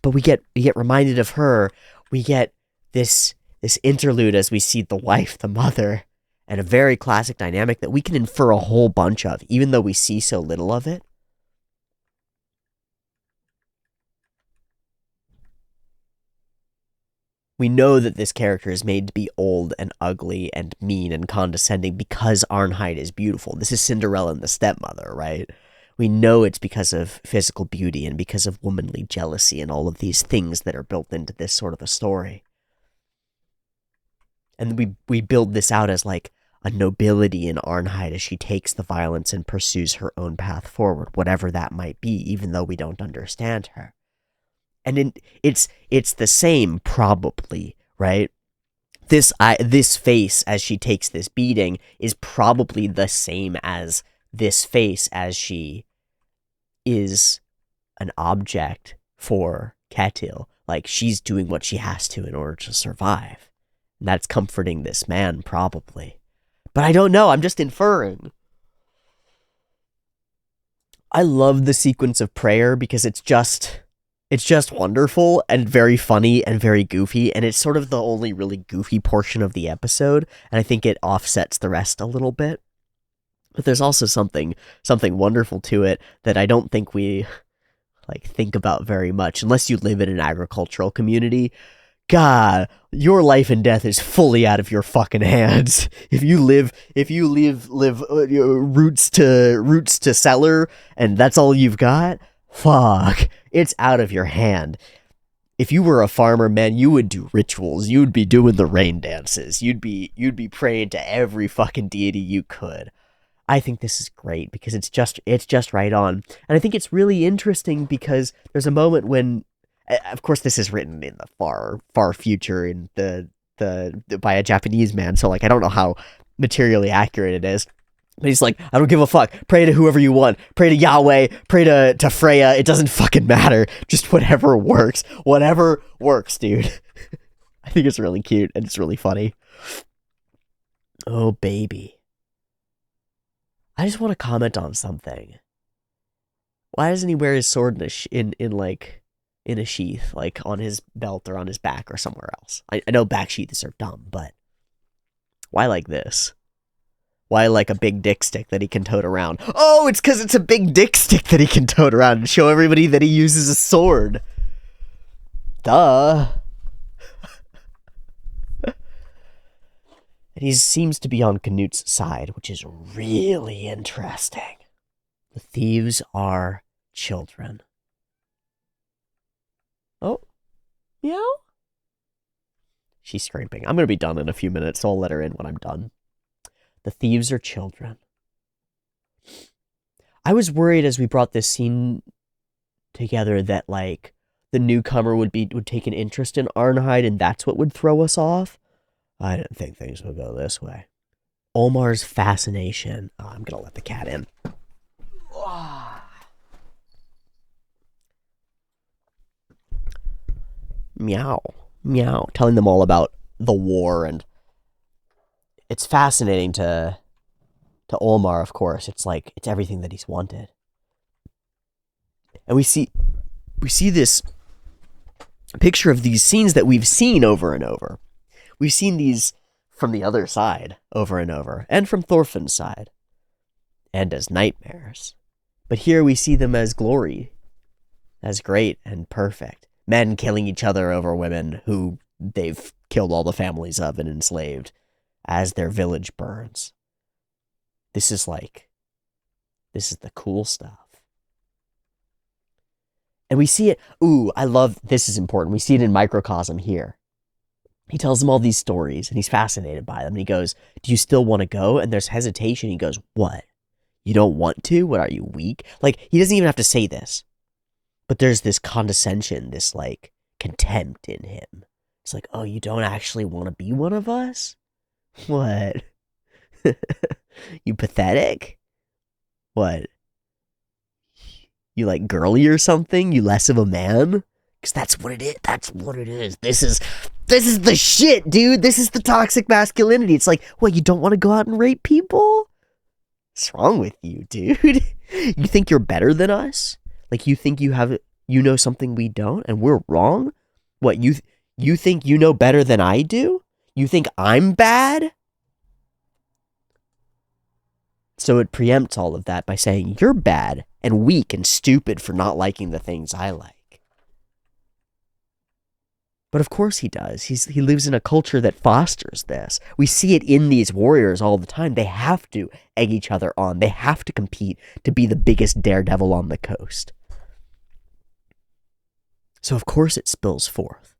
But we get reminded of her. We get this interlude as we see the wife, the mother, and a very classic dynamic that we can infer a whole bunch of, even though we see so little of it. We know that this character is made to be old and ugly and mean and condescending because Arnheid is beautiful. This is Cinderella and the stepmother, right? We know it's because of physical beauty and because of womanly jealousy and all of these things that are built into this sort of a story. And we build this out as like a nobility in Arnheid as she takes the violence and pursues her own path forward, whatever that might be, even though we don't understand her. And it's the same, probably, right? This face as she takes this beating is probably the same as this face as she is an object for Ketil. Like, she's doing what she has to in order to survive. And that's comforting this man, probably. But I don't know, I'm just inferring. I love the sequence of prayer because it's just wonderful and very funny and very goofy, and it's sort of the only really goofy portion of the episode, and I think it offsets the rest a little bit. But there's also something wonderful to it that I don't think we think about very much unless you live in an agricultural community. God, your life and death is fully out of your fucking hands. If you live roots to cellar and that's all you've got, fuck, it's out of your hand. If you were a farmer, man, you would do rituals. You would be doing the rain dances. You'd be praying to every fucking deity you could. I think this is great because it's just right on. And I think it's really interesting because there's a moment when, of course, this is written in the far future in the by a Japanese man, so I don't know how materially accurate it is. But he's like, I don't give a fuck. Pray to whoever you want. Pray to Yahweh. Pray to Freya. It doesn't fucking matter. Just whatever works. Whatever works, dude. I think it's really cute and it's really funny. Oh, baby. I just want to comment on something. Why doesn't he wear his sword in a sheath, like on his belt or on his back or somewhere else? I know back sheaths are dumb, but why like this? Why like a big dick stick that he can tote around? Oh, it's because it's a big dick stick that he can tote around and show everybody that he uses a sword. Duh. And he seems to be on Canut's side, which is really interesting. The thieves are children. Oh. Meow? She's scraping. I'm going to be done in a few minutes, so I'll let her in when I'm done. The thieves are children. I was worried as we brought this scene together that, the newcomer would take an interest in Arnheid and that's what would throw us off. I didn't think things would go this way. Olmar's fascination. Oh, I'm going to let the cat in. Meow. Meow. Telling them all about the war, and it's fascinating to Olmar, of course. It's everything that he's wanted. And we see this picture of these scenes that we've seen over and over. We've seen these from the other side over and over, and from Thorfinn's side, and as nightmares. But here we see them as glory, as great and perfect. Men killing each other over women who they've killed all the families of and enslaved as their village burns. This is the cool stuff. And we see it, this is important. We see it in microcosm here. He tells them all these stories, and he's fascinated by them. And he goes, do you still want to go? And there's hesitation. He goes, what? You don't want to? What, are you weak? He doesn't even have to say this. But there's this condescension, this, contempt in him. It's like, oh, you don't actually want to be one of us? What? You pathetic? What? You like girly or something? You less of a man? Because that's what it is. That's what it is. This is the shit, dude. This is the toxic masculinity. It's like, what, you don't want to go out and rape people? What's wrong with you, dude? You think you're better than us? Like, you think you know something we don't and we're wrong? What, you think you know better than I do? You think I'm bad? So it preempts all of that by saying you're bad and weak and stupid for not liking the things I like. But of course he does. He lives in a culture that fosters this. We see it in these warriors all the time. They have to egg each other on. They have to compete to be the biggest daredevil on the coast. So of course it spills forth.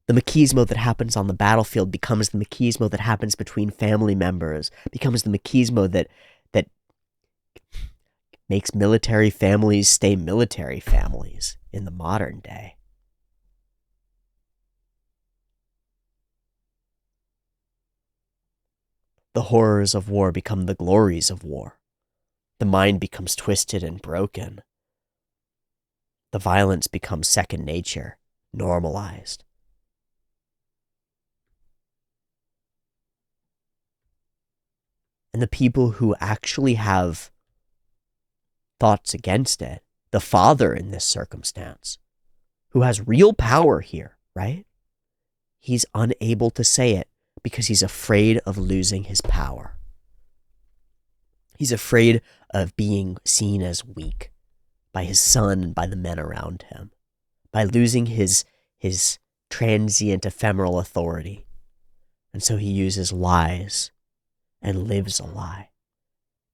The machismo that happens on the battlefield becomes the machismo that happens between family members, becomes the machismo that makes military families stay military families in the modern day. The horrors of war become the glories of war. The mind becomes twisted and broken. The violence becomes second nature, normalized. And the people who actually have thoughts against it, the father in this circumstance, who has real power here, right? He's unable to say it because he's afraid of losing his power. He's afraid of being seen as weak by his son and by the men around him, by losing his transient, ephemeral authority. And so he uses lies and lives a lie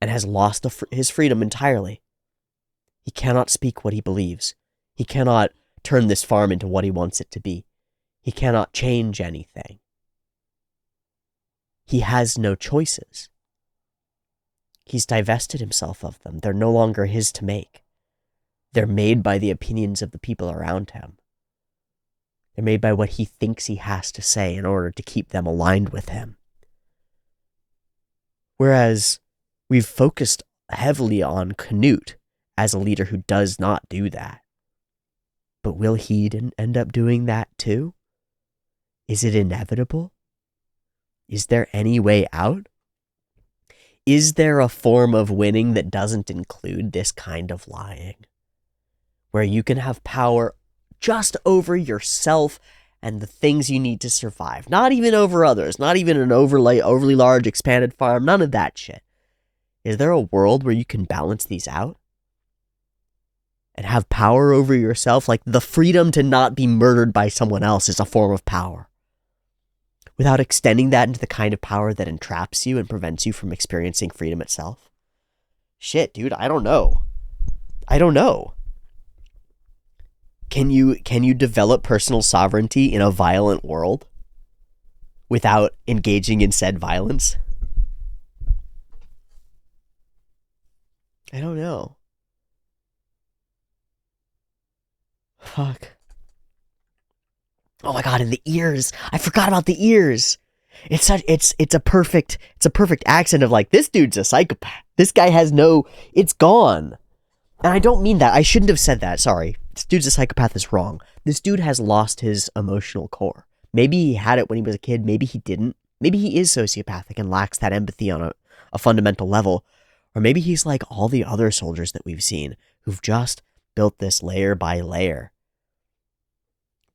and has lost his freedom entirely. He cannot speak what he believes. He cannot turn this farm into what he wants it to be. He cannot change anything. He has no choices. He's divested himself of them. They're no longer his to make. They're made by the opinions of the people around him. They're made by what he thinks he has to say in order to keep them aligned with him. Whereas we've focused heavily on Canute as a leader who does not do that. But will he end up doing that too? Is it inevitable? Is there any way out? Is there a form of winning that doesn't include this kind of lying? Where you can have power just over yourself and the things you need to survive. Not even over others. Not even an overly large expanded farm. None of that shit. Is there a world where you can balance these out? And have power over yourself? Like the freedom to not be murdered by someone else is a form of power. Without extending that into the kind of power that entraps you and prevents you from experiencing freedom itself? Shit, dude, I don't know. Can you develop personal sovereignty in a violent world without engaging in said violence? I don't know. Fuck. Oh my god, and the ears. I forgot about the ears. It's a perfect accent of like, this dude's a psychopath. This guy has it's gone. And I don't mean that. I shouldn't have said that. Sorry. This dude's a psychopath is wrong. This dude has lost his emotional core. Maybe he had it when he was a kid. Maybe he didn't. Maybe he is sociopathic and lacks that empathy on a fundamental level. Or maybe he's like all the other soldiers that we've seen who've just built this layer by layer,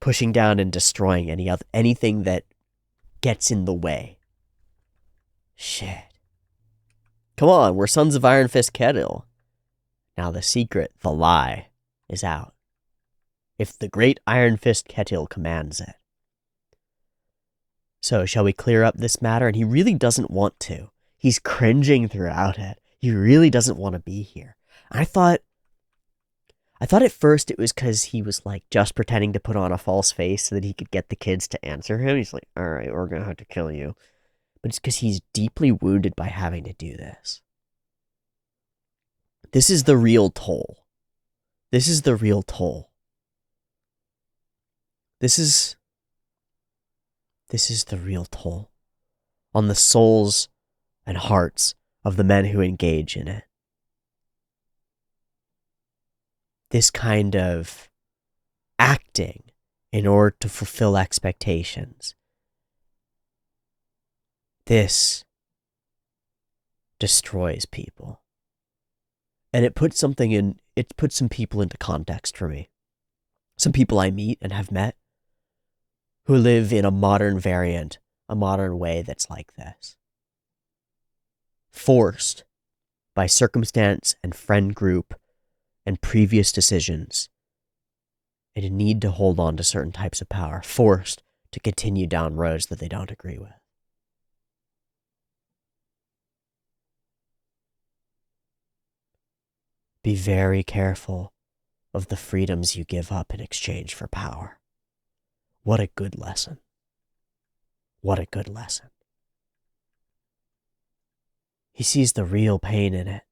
pushing down and destroying anything that gets in the way. Shit. Come on, we're sons of Iron Fist Kettle. Now the secret, the lie, is out. If the great Iron Fist Kettle commands it. So, shall we clear up this matter? And he really doesn't want to. He's cringing throughout it. He really doesn't want to be here. I thought at first it was because he was like just pretending to put on a false face so that he could get the kids to answer him. He's like, all right, we're going to have to kill you. But it's because he's deeply wounded by having to do this. This is the real toll. This is the real toll. This is the real toll on the souls and hearts of the men who engage in it. This kind of acting in order to fulfill expectations. This destroys people. And it puts some people into context for me. Some people I meet and have met who live in a modern variant, a modern way that's like this. Forced by circumstance and friend group and previous decisions, and a need to hold on to certain types of power, forced to continue down roads that they don't agree with. Be very careful of the freedoms you give up in exchange for power. What a good lesson. What a good lesson. He sees the real pain in it.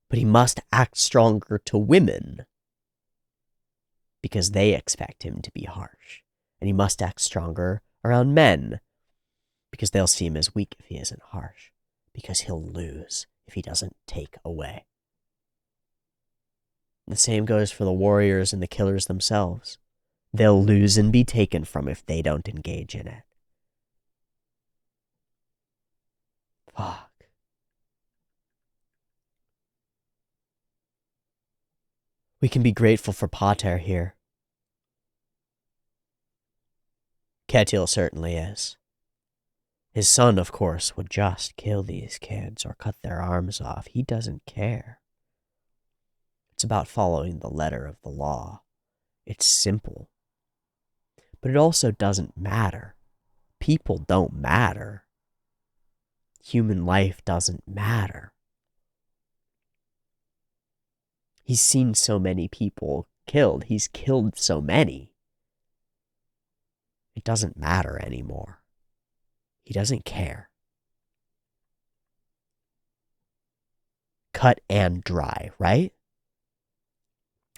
But he must act stronger to women because they expect him to be harsh. And he must act stronger around men because they'll see him as weak if he isn't harsh. Because he'll lose if he doesn't take away. The same goes for the warriors and the killers themselves. They'll lose and be taken from if they don't engage in it. Fuck. We can be grateful for Pater here. Ketil certainly is. His son, of course, would just kill these kids or cut their arms off. He doesn't care. It's about following the letter of the law. It's simple. But it also doesn't matter. People don't matter. Human life doesn't matter. He's seen so many people killed. He's killed so many. It doesn't matter anymore. He doesn't care. Cut and dry, right?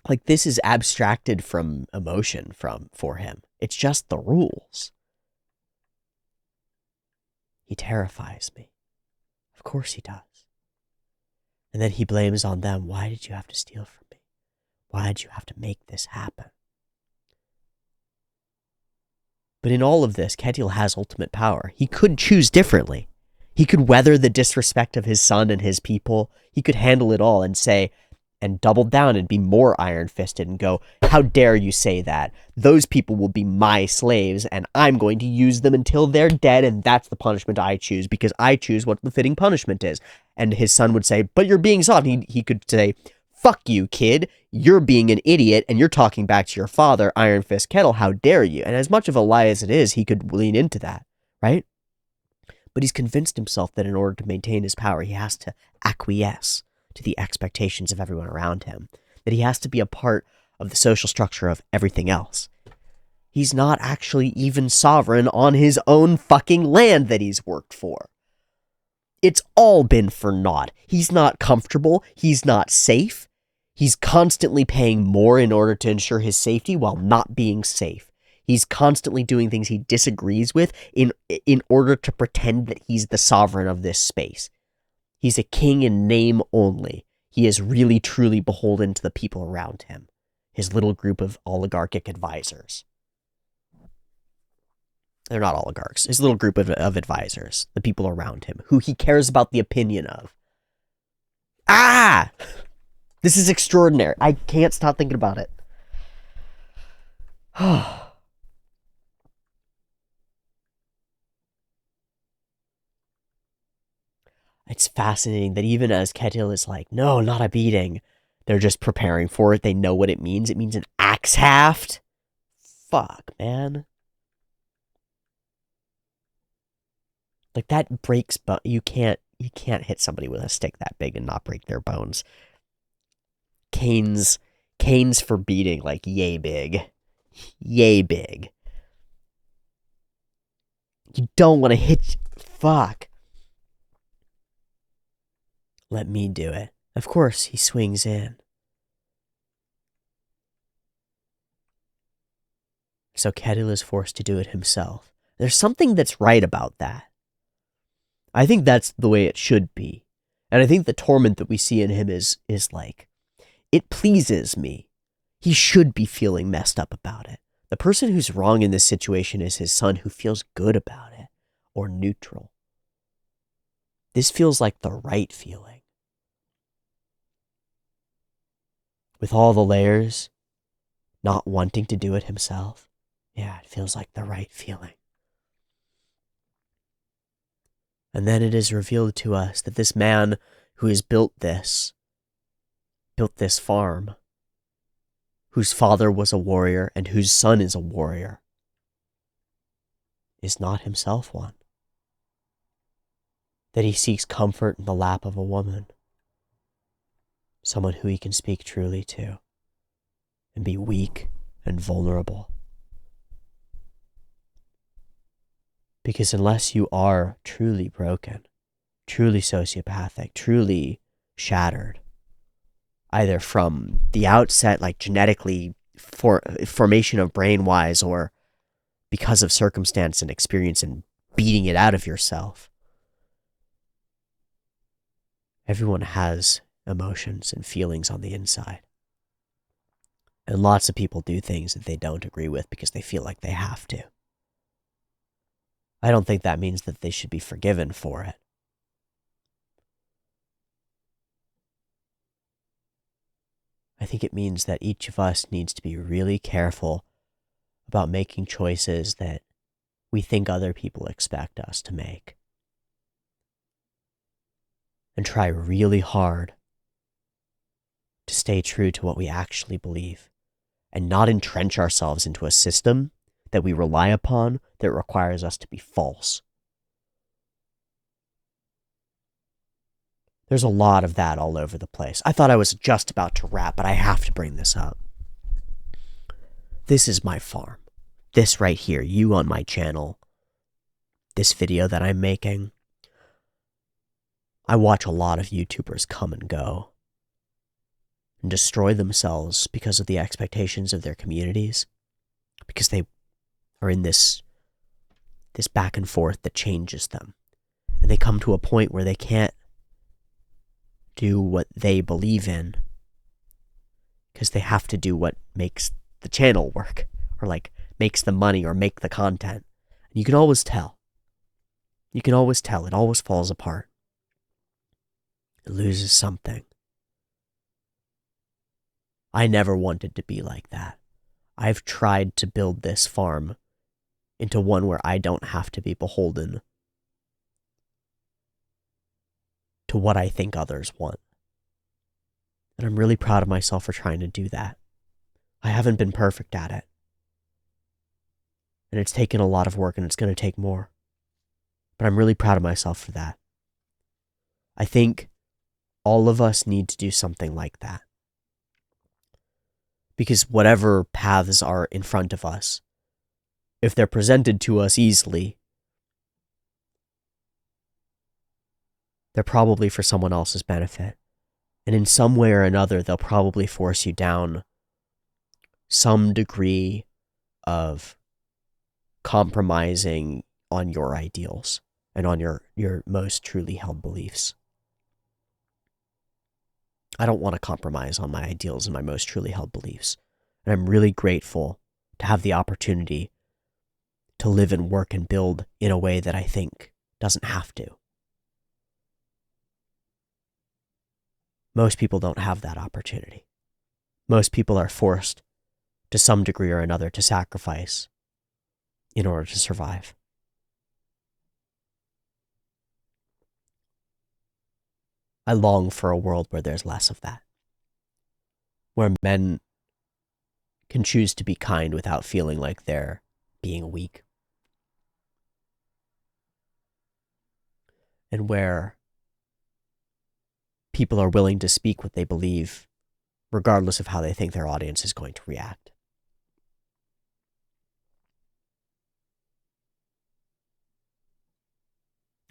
Like, this is abstracted from emotion for him. It's just the rules. He terrifies me. Of course he does. And then he blames on them. Why did you have to steal from me? Why did you have to make this happen? But in all of this, Ketil has ultimate power. He could choose differently. He could weather the disrespect of his son and his people. He could handle it all and say, and double down and be more iron-fisted and go, how dare you say that? Those people will be my slaves, and I'm going to use them until they're dead, and that's the punishment I choose, because I choose what the fitting punishment is. And his son would say, but you're being soft. He could say, fuck you, kid. You're being an idiot, and you're talking back to your father, Iron Fist Kettle. How dare you? And as much of a lie as it is, he could lean into that, right? But he's convinced himself that in order to maintain his power, he has to acquiesce to the expectations of everyone around him, that he has to be a part of the social structure of everything else. He's not actually even sovereign on his own fucking land that he's worked for. It's all been for naught. He's not comfortable. He's not safe. He's constantly paying more in order to ensure his safety while not being safe. He's constantly doing things he disagrees with in order to pretend that he's the sovereign of this space. He's a king in name only. He is really, truly beholden to the people around him, his little group of oligarchic advisors. They're not oligarchs. His little group of advisors, the people around him, who he cares about the opinion of. Ah! This is extraordinary. I can't stop thinking about it. It's fascinating that even as Ketil is like, no, not a beating, they're just preparing for it. They know what it means. It means an axe haft. Fuck, man. Like, that breaks, but you can't hit somebody with a stick that big and not break their bones. Canes for beating, like, yay big. Yay big. You don't want to hit... Fuck. Let me do it. Of course, he swings in. So Ketil is forced to do it himself. There's something that's right about that. I think that's the way it should be. And I think the torment that we see in him is like, it pleases me. He should be feeling messed up about it. The person who's wrong in this situation is his son, who feels good about it, or neutral. This feels like the right feeling. With all the layers, not wanting to do it himself, yeah, it feels like the right feeling. And then it is revealed to us that this man who has built this farm, whose father was a warrior and whose son is a warrior, is not himself one. That he seeks comfort in the lap of a woman, someone who he can speak truly to, and be weak and vulnerable. Because unless you are truly broken, truly sociopathic, truly shattered, either from the outset, like genetically, formation of brain-wise, or because of circumstance and experience and beating it out of yourself, everyone has emotions and feelings on the inside. And lots of people do things that they don't agree with because they feel like they have to. I don't think that means that they should be forgiven for it. I think it means that each of us needs to be really careful about making choices that we think other people expect us to make. And try really hard to stay true to what we actually believe, and not entrench ourselves into a system that we rely upon that requires us to be false. There's a lot of that all over the place. I thought I was just about to wrap, but I have to bring this up. This is my farm. This right here, you on my channel, this video that I'm making. I watch a lot of YouTubers come and go and destroy themselves because of the expectations of their communities, because they are in this back and forth that changes them. And they come to a point where they can't do what they believe in because they have to do what makes the channel work, or like makes the money or make the content. And you can always tell. You can always tell. It always falls apart. It loses something. I never wanted to be like that. I've tried to build this farm into one where I don't have to be beholden to what I think others want. And I'm really proud of myself for trying to do that. I haven't been perfect at it. And it's taken a lot of work, and it's going to take more. But I'm really proud of myself for that. I think all of us need to do something like that. Because whatever paths are in front of us, if they're presented to us easily, they're probably for someone else's benefit. And in some way or another, they'll probably force you down some degree of compromising on your ideals and on your most truly held beliefs. I don't want to compromise on my ideals and my most truly held beliefs. And I'm really grateful to have the opportunity to live and work and build in a way that I think doesn't have to. Most people don't have that opportunity. Most people are forced, to some degree or another, to sacrifice in order to survive. I long for a world where there's less of that. Where men can choose to be kind without feeling like they're being weak. And where people are willing to speak what they believe, regardless of how they think their audience is going to react.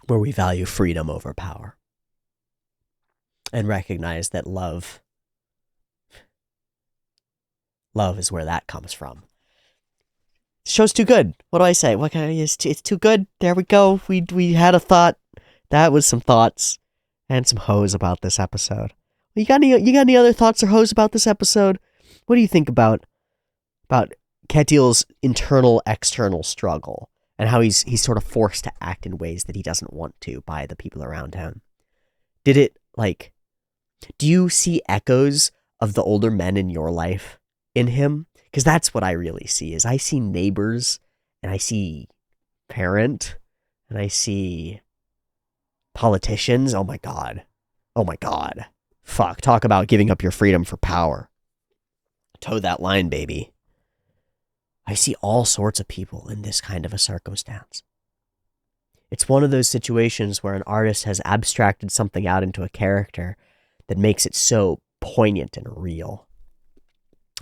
Where we value freedom over power. And recognize that love is where that comes from. The show's too good. What do I say? What can I, it's too good. There we go. We had a thought. that was some thoughts and some hoes about this episode. You got any other thoughts or hoes about this episode? What do you think about Ketil's internal external struggle and how he's sort of forced to act in ways that he doesn't want to by the people around him? Did it, like, do you see echoes of the older men in your life in him? Because that's what I really see, is I see neighbors, and I see parent, and I see politicians. Oh my God. Fuck, talk about giving up your freedom for power. Toe that line, baby. I see all sorts of people in this kind of a circumstance. It's one of those situations where an artist has abstracted something out into a character that makes it so poignant and real.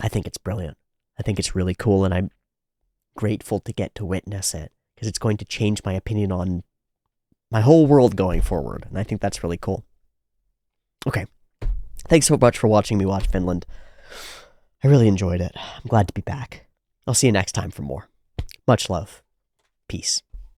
I think it's brilliant. I think it's really cool, and I'm grateful to get to witness it, because it's going to change my opinion on my whole world going forward, and I think that's really cool. Okay. Thanks so much for watching me watch Vinland. I really enjoyed it. I'm glad to be back. I'll see you next time for more. Much love. Peace.